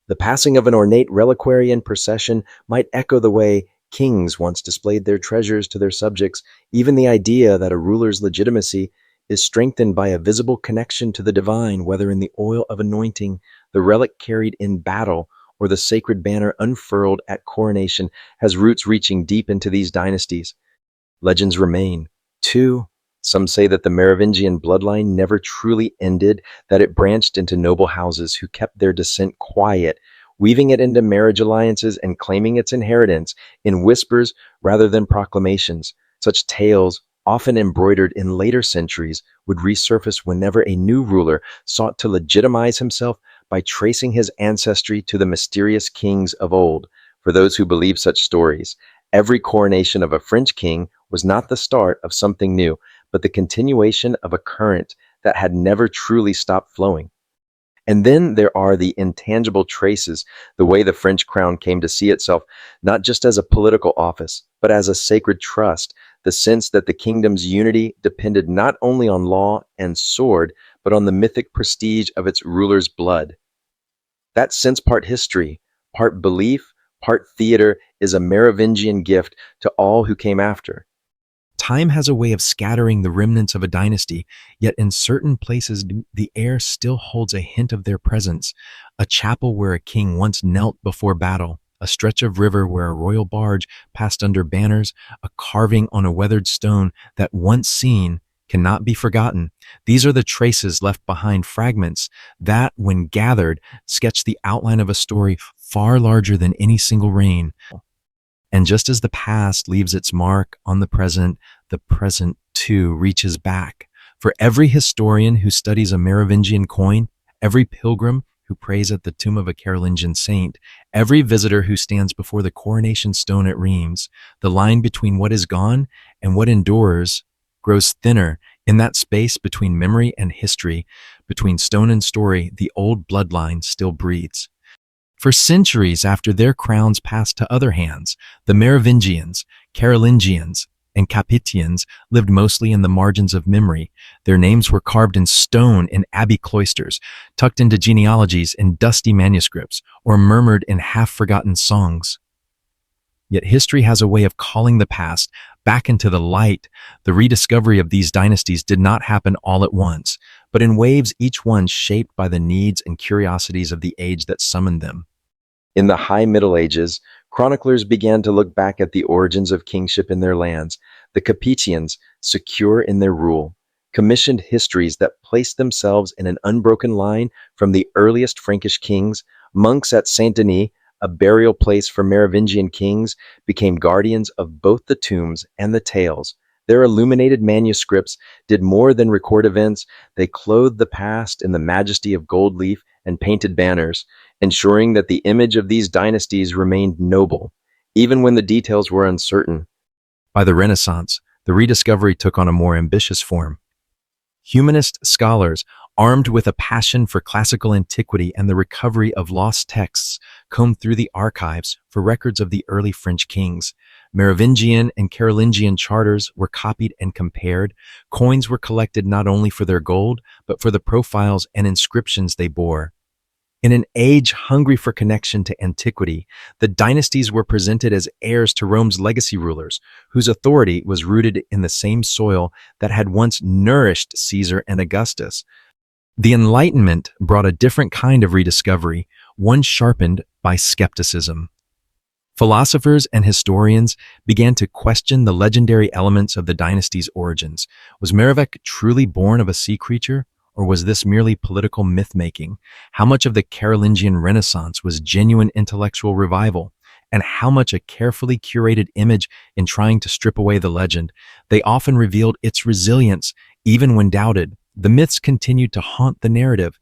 The passing of an ornate reliquary in procession might echo the way kings once displayed their treasures to their subjects. Even the idea that a ruler's legitimacy is strengthened by a visible connection to the divine, whether in the oil of anointing, the relic carried in battle, or the sacred banner unfurled at coronation, has roots reaching deep into these dynasties. Legends remain, too. Some say that the Merovingian bloodline never truly ended, that it branched into noble houses who kept their descent quiet, weaving it into marriage alliances and claiming its inheritance in whispers rather than proclamations. Such tales, often embroidered in later centuries, would resurface whenever a new ruler sought to legitimize himself by tracing his ancestry to the mysterious kings of old. For those who believe such stories, every coronation of a French king was not the start of something new, but the continuation of a current that had never truly stopped flowing. And then there are the intangible traces, the way the French crown came to see itself, not just as a political office, but as a sacred trust, the sense that the kingdom's unity depended not only on law and sword, but on the mythic prestige of its ruler's blood. That sense, part history, part belief, part theater, is a Merovingian gift to all who came after. Time has a way of scattering the remnants of a dynasty, yet in certain places the air still holds a hint of their presence. A chapel where a king once knelt before battle, a stretch of river where a royal barge passed under banners, a carving on a weathered stone that, once seen, cannot be forgotten. These are the traces left behind, fragments that, when gathered, sketch the outline of a story far larger than any single reign. And just as the past leaves its mark on the present too reaches back. For every historian who studies a Merovingian coin, every pilgrim who prays at the tomb of a Carolingian saint, every visitor who stands before the coronation stone at Reims, the line between what is gone and what endures grows thinner. In that space between memory and history, between stone and story, the old bloodline still breathes. For centuries after their crowns passed to other hands, the Merovingians, Carolingians, and Capetians lived mostly in the margins of memory. Their names were carved in stone in abbey cloisters, tucked into genealogies in dusty manuscripts, or murmured in half-forgotten songs. Yet history has a way of calling the past back into the light. The rediscovery of these dynasties did not happen all at once, but in waves, each one shaped by the needs and curiosities of the age that summoned them. In the High Middle Ages, chroniclers began to look back at the origins of kingship in their lands. The Capetians, secure in their rule, commissioned histories that placed themselves in an unbroken line from the earliest Frankish kings. Monks at Saint Denis, a burial place for Merovingian kings, became guardians of both the tombs and the tales. Their illuminated manuscripts did more than record events. They clothed the past in the majesty of gold leaf and painted banners, ensuring that the image of these dynasties remained noble, even when the details were uncertain. By the Renaissance, the rediscovery took on a more ambitious form. Humanist scholars, armed with a passion for classical antiquity and the recovery of lost texts, combed through the archives for records of the early French kings. Merovingian and Carolingian charters were copied and compared. Coins were collected not only for their gold, but for the profiles and inscriptions they bore. In an age hungry for connection to antiquity, the dynasties were presented as heirs to Rome's legacy rulers, whose authority was rooted in the same soil that had once nourished Caesar and Augustus. The Enlightenment brought a different kind of rediscovery, one sharpened by skepticism. Philosophers and historians began to question the legendary elements of the dynasty's origins. Was Merovingian truly born of a sea creature, Or was this merely political myth-making? How much of the Carolingian Renaissance was genuine intellectual revival? And how much a carefully curated image in trying to strip away the legend? They often revealed its resilience, even when doubted. The myths continued to haunt the narrative.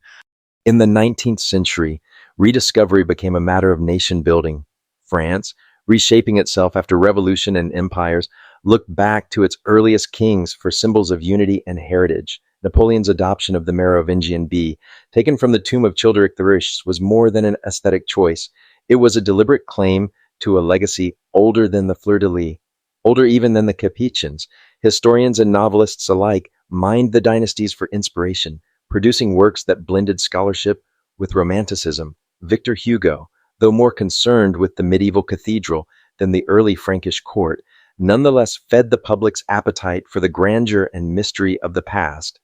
In the 19th century, rediscovery became a matter of nation building. France, reshaping itself after revolution and empires, looked back to its earliest kings for symbols of unity and heritage. Napoleon's adoption of the Merovingian bee, taken from the tomb of Childeric the Rich, was more than an aesthetic choice. It was a deliberate claim to a legacy older than the fleur-de-lis, older even than the Capetians. Historians and novelists alike mined the dynasties for inspiration, producing works that blended scholarship with romanticism. Victor Hugo, though more concerned with the medieval cathedral than the early Frankish court, nonetheless fed the public's appetite for the grandeur and mystery of the past.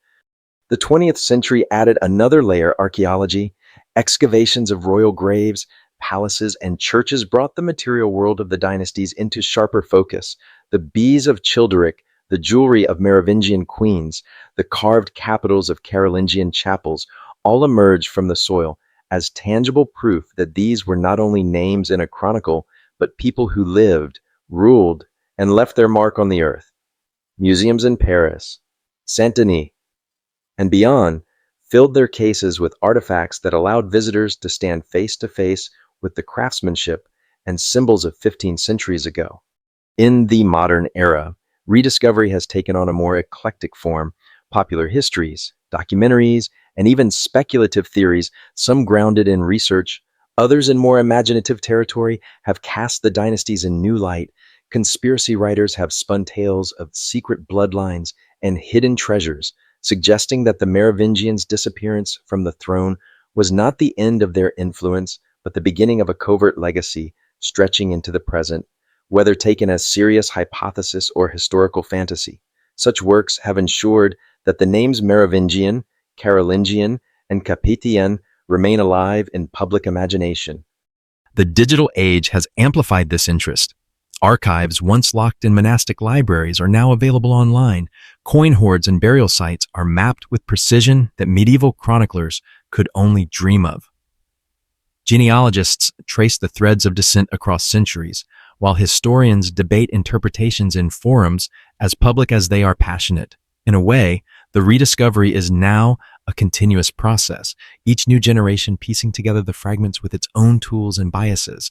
The 20th century added another layer: archaeology. Excavations of royal graves, palaces, and churches brought the material world of the dynasties into sharper focus. The bees of Childeric, the jewelry of Merovingian queens, the carved capitals of Carolingian chapels all emerged from the soil as tangible proof that these were not only names in a chronicle, but people who lived, ruled, and left their mark on the earth. Museums in Paris, Saint-Denis, and beyond filled their cases with artifacts that allowed visitors to stand face to face with the craftsmanship and symbols of 15 centuries ago. In the modern era, rediscovery has taken on a more eclectic form: popular histories, documentaries, and even speculative theories, some grounded in research, others in more imaginative territory, have cast the dynasties in new light. Conspiracy writers have spun tales of secret bloodlines and hidden treasures, suggesting that the Merovingians' disappearance from the throne was not the end of their influence, but the beginning of a covert legacy stretching into the present. Whether taken as serious hypothesis or historical fantasy, such works have ensured that the names Merovingian, Carolingian, and Capetian remain alive in public imagination. The digital age has amplified this interest. Archives once locked in monastic libraries are now available online. Coin hoards and burial sites are mapped with precision that medieval chroniclers could only dream of. Genealogists trace the threads of descent across centuries, while historians debate interpretations in forums as public as they are passionate. In a way, the rediscovery is now a continuous process, each new generation piecing together the fragments with its own tools and biases.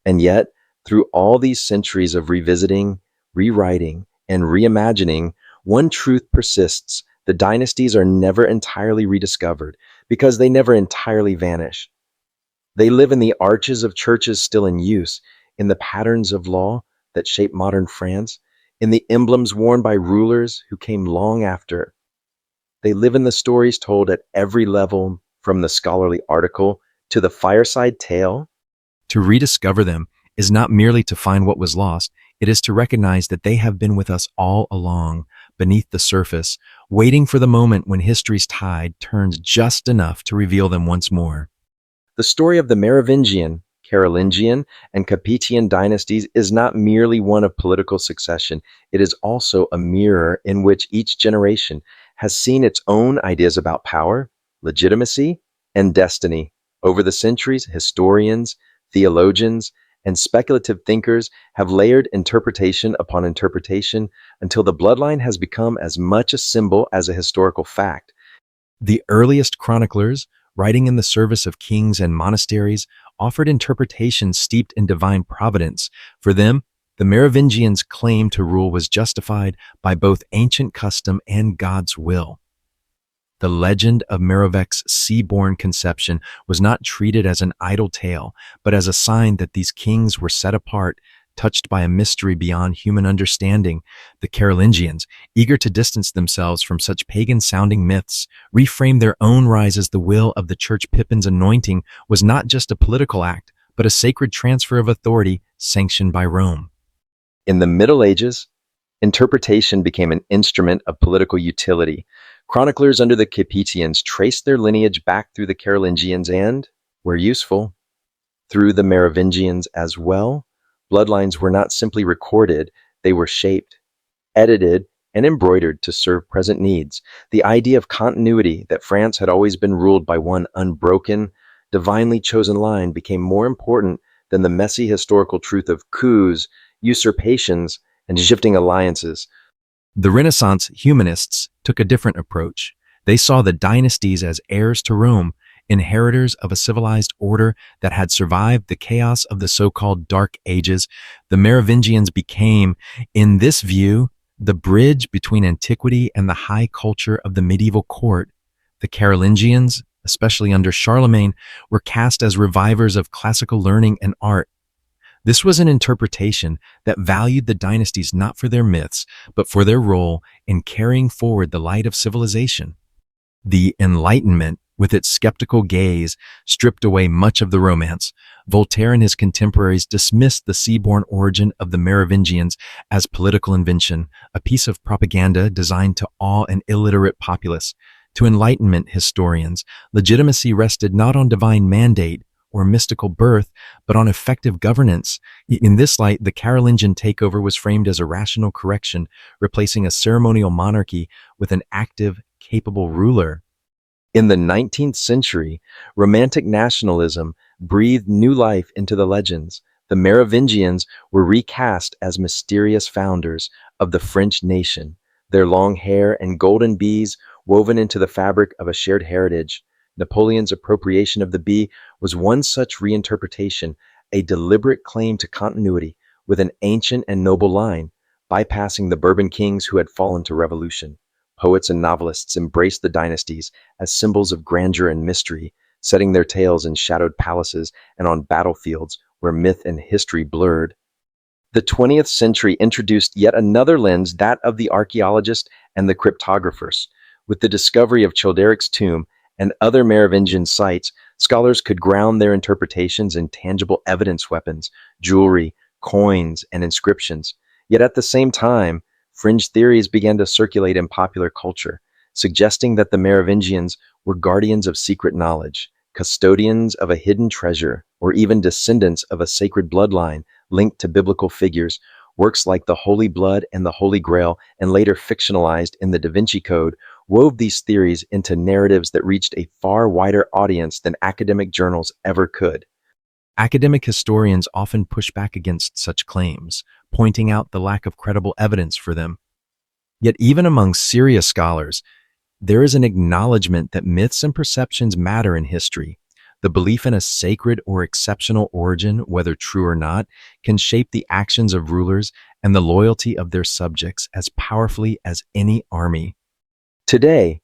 And yet, through all these centuries of revisiting, rewriting, and reimagining, one truth persists: the dynasties are never entirely rediscovered, because they never entirely vanish. They live in the arches of churches still in use, in the patterns of law that shape modern France, in the emblems worn by rulers who came long after. They live in the stories told at every level, from the scholarly article to the fireside tale. To rediscover them is not merely to find what was lost, it is to recognize that they have been with us all along, beneath the surface, waiting for the moment when history's tide turns just enough to reveal them once more. The story of the Merovingian, Carolingian, and Capetian dynasties is not merely one of political succession. It is also a mirror in which each generation has seen its own ideas about power, legitimacy, and destiny. Over the centuries, historians, theologians, and speculative thinkers have layered interpretation upon interpretation until the bloodline has become as much a symbol as a historical fact. The earliest chroniclers, writing in the service of kings and monasteries, offered interpretations steeped in divine providence. For them, the Merovingians' claim to rule was justified by both ancient custom and God's will. The legend of Merovec's sea-born conception was not treated as an idle tale, but as a sign that these kings were set apart, touched by a mystery beyond human understanding. The Carolingians, eager to distance themselves from such pagan-sounding myths, reframed their own rise as the will of the church. Pippin's anointing was not just a political act, but a sacred transfer of authority sanctioned by Rome. In the Middle Ages, interpretation became an instrument of political utility. Chroniclers under the Capetians traced their lineage back through the Carolingians and, where useful, through the Merovingians as well. Bloodlines were not simply recorded, they were shaped, edited, and embroidered to serve present needs. The idea of continuity, that France had always been ruled by one unbroken, divinely chosen line, became more important than the messy historical truth of coups, usurpations, and shifting alliances. The Renaissance humanists took a different approach. They saw the dynasties as heirs to Rome, inheritors of a civilized order that had survived the chaos of the so-called Dark Ages. The Merovingians became, in this view, the bridge between antiquity and the high culture of the medieval court. The Carolingians, especially under Charlemagne, were cast as revivers of classical learning and art. This was an interpretation that valued the dynasties not for their myths, but for their role in carrying forward the light of civilization. The Enlightenment, with its skeptical gaze, stripped away much of the romance. Voltaire and his contemporaries dismissed the sea-borne origin of the Merovingians as political invention, a piece of propaganda designed to awe an illiterate populace. To Enlightenment historians, legitimacy rested not on divine mandate or mystical birth, but on effective governance. In this light, the Carolingian takeover was framed as a rational correction, replacing a ceremonial monarchy with an active, capable ruler. In the 19th century, Romantic nationalism breathed new life into the legends. The Merovingians were recast as mysterious founders of the French nation, their long hair and golden bees woven into the fabric of a shared heritage. Napoleon's appropriation of the bee was one such reinterpretation, a deliberate claim to continuity with an ancient and noble line, bypassing the Bourbon kings who had fallen to revolution. Poets and novelists embraced the dynasties as symbols of grandeur and mystery, setting their tales in shadowed palaces and on battlefields where myth and history blurred. The 20th century introduced yet another lens, that of the archaeologist and the cryptographers. With the discovery of Childeric's tomb and other Merovingian sites, scholars could ground their interpretations in tangible evidence weapons, jewelry, coins, and inscriptions. Yet at the same time, fringe theories began to circulate in popular culture, suggesting that the Merovingians were guardians of secret knowledge, custodians of a hidden treasure, or even descendants of a sacred bloodline linked to biblical figures. Works like the Holy Blood and the Holy Grail, and later fictionalized in the Da Vinci Code, wove these theories into narratives that reached a far wider audience than academic journals ever could. Academic historians often push back against such claims, pointing out the lack of credible evidence for them. Yet even among serious scholars, there is an acknowledgement that myths and perceptions matter in history. The belief in a sacred or exceptional origin, whether true or not, can shape the actions of rulers and the loyalty of their subjects as powerfully as any army. Today,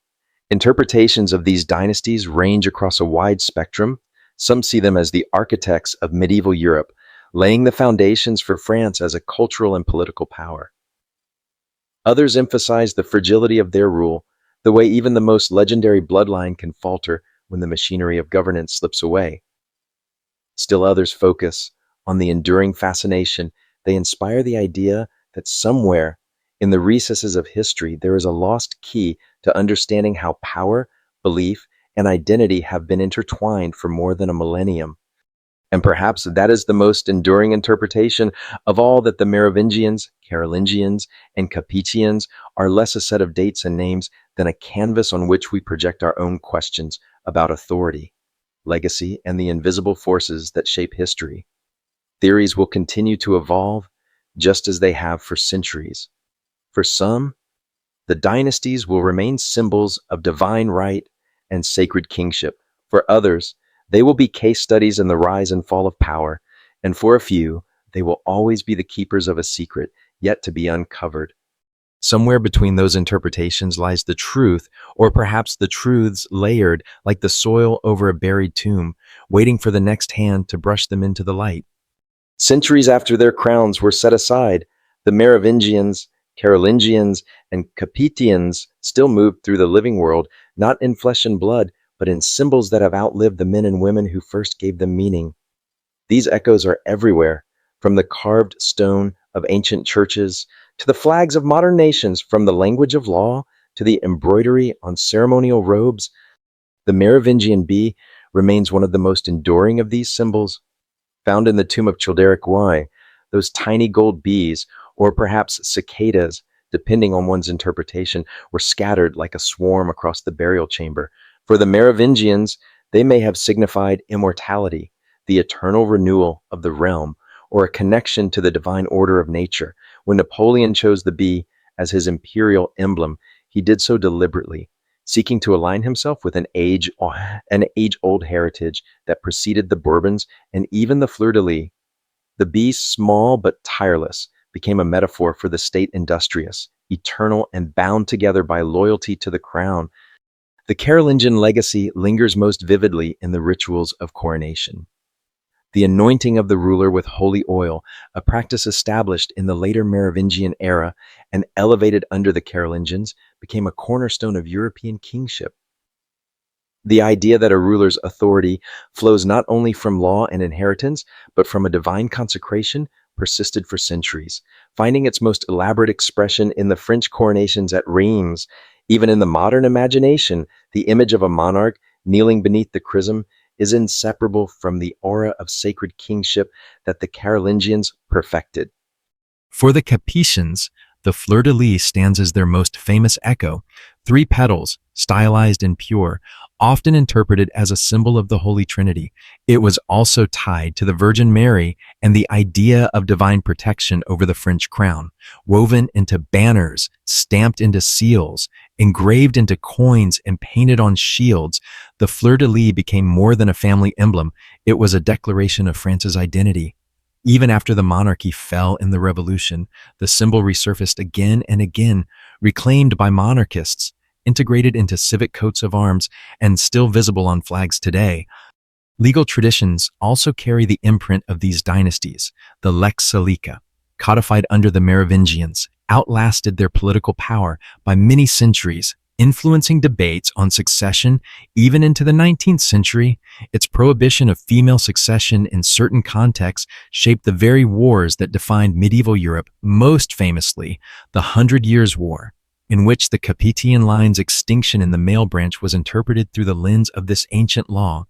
interpretations of these dynasties range across a wide spectrum. Some see them as the architects of medieval Europe, laying the foundations for France as a cultural and political power. Others emphasize the fragility of their rule, the way even the most legendary bloodline can falter when the machinery of governance slips away. Still others focus on the enduring fascination. They inspire the idea that somewhere in the recesses of history there is a lost key to understanding how power, belief, and identity have been intertwined for more than a millennium. And perhaps that is the most enduring interpretation of all, that the Merovingians, Carolingians, and Capetians are less a set of dates and names than a canvas on which we project our own questions about authority, legacy, and the invisible forces that shape history. Theories will continue to evolve, just as they have for centuries. For some, the dynasties will remain symbols of divine right and sacred kingship. For others, they will be case studies in the rise and fall of power, and for a few, they will always be the keepers of a secret yet to be uncovered. Somewhere between those interpretations lies the truth, or perhaps the truths layered like the soil over a buried tomb, waiting for the next hand to brush them into the light. Centuries after their crowns were set aside, the Merovingians, Carolingians, and Capetians still moved through the living world, not in flesh and blood, but in symbols that have outlived the men and women who first gave them meaning. These echoes are everywhere, from the carved stone of ancient churches to the flags of modern nations, from the language of law to the embroidery on ceremonial robes. The Merovingian bee remains one of the most enduring of these symbols. Found in the tomb of Childeric I, those tiny gold bees, or perhaps cicadas, depending on one's interpretation, were scattered like a swarm across the burial chamber. For the Merovingians, they may have signified immortality, the eternal renewal of the realm, or a connection to the divine order of nature. When Napoleon chose the bee as his imperial emblem, he did so deliberately, seeking to align himself with an age-old heritage that preceded the Bourbons and even the fleur-de-lis. The bee, small but tireless, became a metaphor for the state industrious, eternal, and bound together by loyalty to the crown. The Carolingian legacy lingers most vividly in the rituals of coronation. The anointing of the ruler with holy oil, a practice established in the later Merovingian era and elevated under the Carolingians, became a cornerstone of European kingship. The idea that a ruler's authority flows not only from law and inheritance, but from a divine consecration persisted for centuries, finding its most elaborate expression in the French coronations at Reims. Even in the modern imagination, the image of a monarch kneeling beneath the chrism is inseparable from the aura of sacred kingship that the Carolingians perfected. For the Capetians, the fleur-de-lis stands as their most famous echo, 3 petals, stylized and pure, often interpreted as a symbol of the Holy Trinity. It was also tied to the Virgin Mary and the idea of divine protection over the French crown, woven into banners, stamped into seals, engraved into coins, and painted on shields. The fleur-de-lis became more than a family emblem. It was a declaration of France's identity. Even after the monarchy fell in the Revolution, the symbol resurfaced again and again, reclaimed by monarchists, integrated into civic coats of arms, and still visible on flags today. Legal traditions also carry the imprint of these dynasties. The Lex Salica, codified under the Merovingians, outlasted their political power by many centuries, influencing debates on succession even into the 19th century. Its prohibition of female succession in certain contexts shaped the very wars that defined medieval Europe, most famously the Hundred Years' War, in which the Capetian line's extinction in the male branch was interpreted through the lens of this ancient law.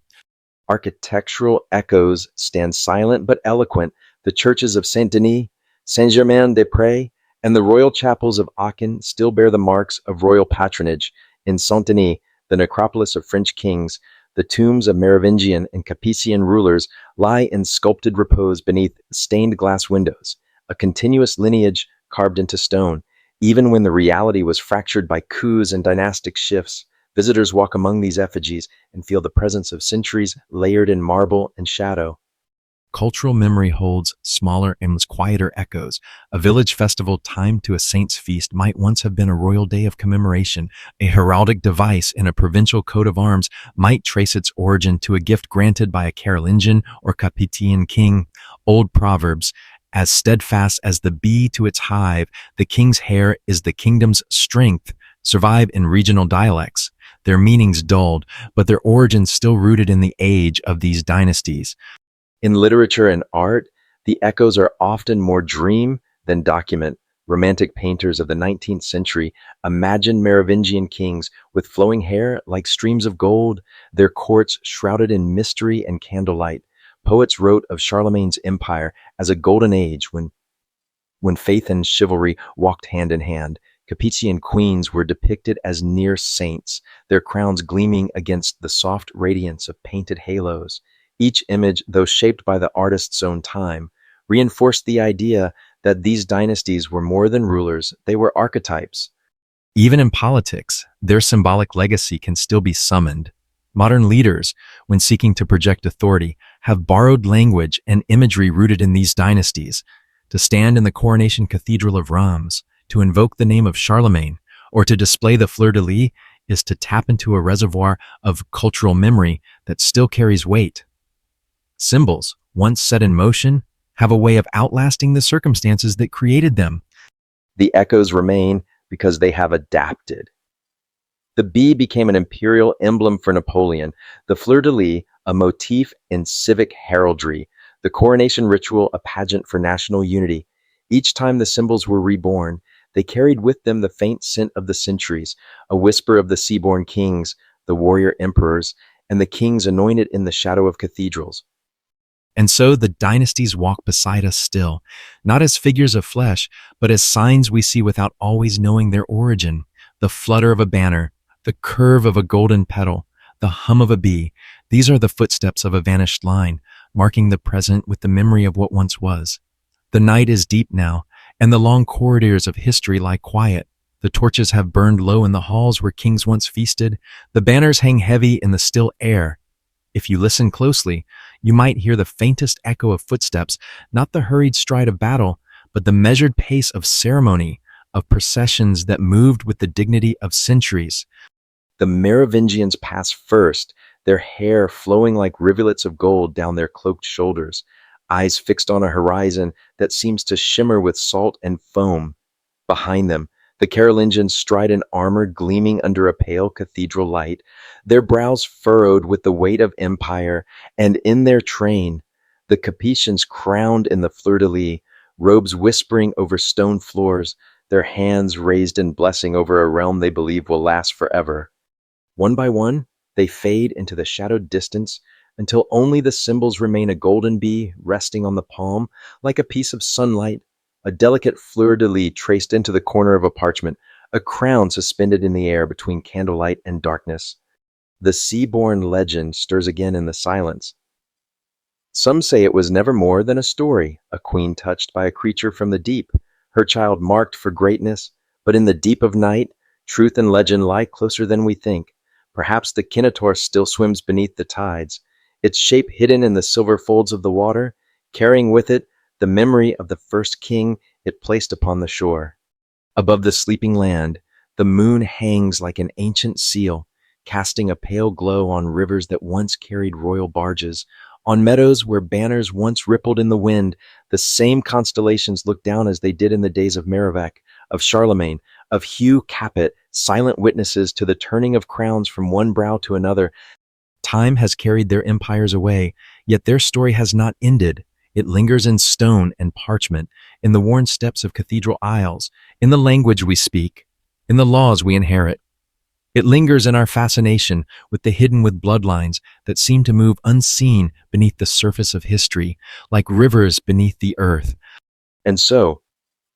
Architectural echoes stand silent but eloquent. The churches of Saint-Denis, Saint-Germain-des-Prés, and the royal chapels of Aachen still bear the marks of royal patronage. In Saint-Denis, the necropolis of French kings, the tombs of Merovingian and Capetian rulers lie in sculpted repose beneath stained glass windows, a continuous lineage carved into stone. Even when the reality was fractured by coups and dynastic shifts, visitors walk among these effigies and feel the presence of centuries layered in marble and shadow. Cultural memory holds smaller and quieter echoes. A village festival timed to a saint's feast might once have been a royal day of commemoration. A heraldic device in a provincial coat of arms might trace its origin to a gift granted by a Carolingian or Capetian king. Old proverbs, as steadfast as the bee to its hive, the king's hair is the kingdom's strength, survive in regional dialects. Their meanings dulled, but their origins still rooted in the age of these dynasties. In literature and art, the echoes are often more dream than document. Romantic painters of the 19th century imagined Merovingian kings with flowing hair like streams of gold, their courts shrouded in mystery and candlelight. Poets wrote of Charlemagne's empire as a golden age when faith and chivalry walked hand in hand. Capetian queens were depicted as near saints, their crowns gleaming against the soft radiance of painted halos. Each image, though shaped by the artist's own time, reinforced the idea that these dynasties were more than rulers, they were archetypes. Even in politics, their symbolic legacy can still be summoned. Modern leaders, when seeking to project authority, have borrowed language and imagery rooted in these dynasties. To stand in the coronation cathedral of Reims, to invoke the name of Charlemagne, or to display the fleur-de-lis is to tap into a reservoir of cultural memory that still carries weight. Symbols, once set in motion, have a way of outlasting the circumstances that created them. The echoes remain because they have adapted. The bee became an imperial emblem for Napoleon, the fleur-de-lis a motif in civic heraldry, the coronation ritual a pageant for national unity. Each time the symbols were reborn, they carried with them the faint scent of the centuries, a whisper of the sea-born kings, the warrior emperors, and the kings anointed in the shadow of cathedrals. And so the dynasties walk beside us still, not as figures of flesh, but as signs we see without always knowing their origin. The flutter of a banner, the curve of a golden petal, the hum of a bee, these are the footsteps of a vanished line, marking the present with the memory of what once was. The night is deep now, and the long corridors of history lie quiet. The torches have burned low in the halls where kings once feasted. The banners hang heavy in the still air. If you listen closely, you might hear the faintest echo of footsteps, not the hurried stride of battle, but the measured pace of ceremony, of processions that moved with the dignity of centuries. The Merovingians pass first, their hair flowing like rivulets of gold down their cloaked shoulders, eyes fixed on a horizon that seems to shimmer with salt and foam. Behind them, the Carolingians stride in armor gleaming under a pale cathedral light, their brows furrowed with the weight of empire, and in their train, the Capetians crowned in the fleur-de-lis, robes whispering over stone floors, their hands raised in blessing over a realm they believe will last forever. One by one, they fade into the shadowed distance until only the symbols remain: a golden bee resting on the palm like a piece of sunlight, a delicate fleur-de-lis traced into the corner of a parchment, a crown suspended in the air between candlelight and darkness. The sea-born legend stirs again in the silence. Some say it was never more than a story, a queen touched by a creature from the deep, her child marked for greatness, but in the deep of night, truth and legend lie closer than we think. Perhaps the Kinotaur still swims beneath the tides, its shape hidden in the silver folds of the water, carrying with it the memory of the first king it placed upon the shore. Above the sleeping land, the moon hangs like an ancient seal, casting a pale glow on rivers that once carried royal barges, on meadows where banners once rippled in the wind. The same constellations look down as they did in the days of Merovingian, of Charlemagne, of Hugh Capet, silent witnesses to the turning of crowns from one brow to another. Time has carried their empires away, yet their story has not ended. It lingers in stone and parchment, in the worn steps of cathedral aisles, in the language we speak, in the laws we inherit. It lingers in our fascination with the hidden with bloodlines that seem to move unseen beneath the surface of history, like rivers beneath the earth. And so,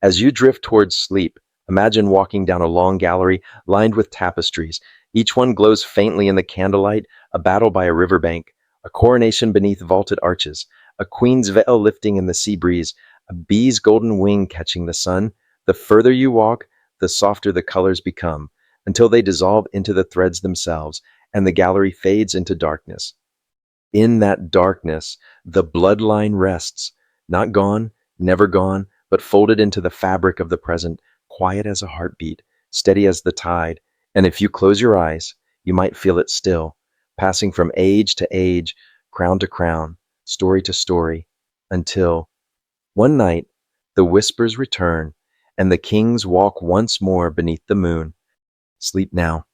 as you drift towards sleep, imagine walking down a long gallery lined with tapestries. Each one glows faintly in the candlelight: a battle by a riverbank, a coronation beneath vaulted arches, a queen's veil lifting in the sea breeze, a bee's golden wing catching the sun. The further you walk, the softer the colors become, until they dissolve into the threads themselves, and the gallery fades into darkness. In that darkness, the bloodline rests, not gone, never gone, but folded into the fabric of the present, quiet as a heartbeat, steady as the tide. And if you close your eyes, you might feel it still, passing from age to age, crown to crown, story to story, until one night the whispers return, and the kings walk once more beneath the moon. Sleep now.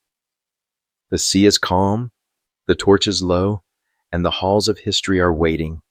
The sea is calm, the torch is low, and the halls of history are waiting.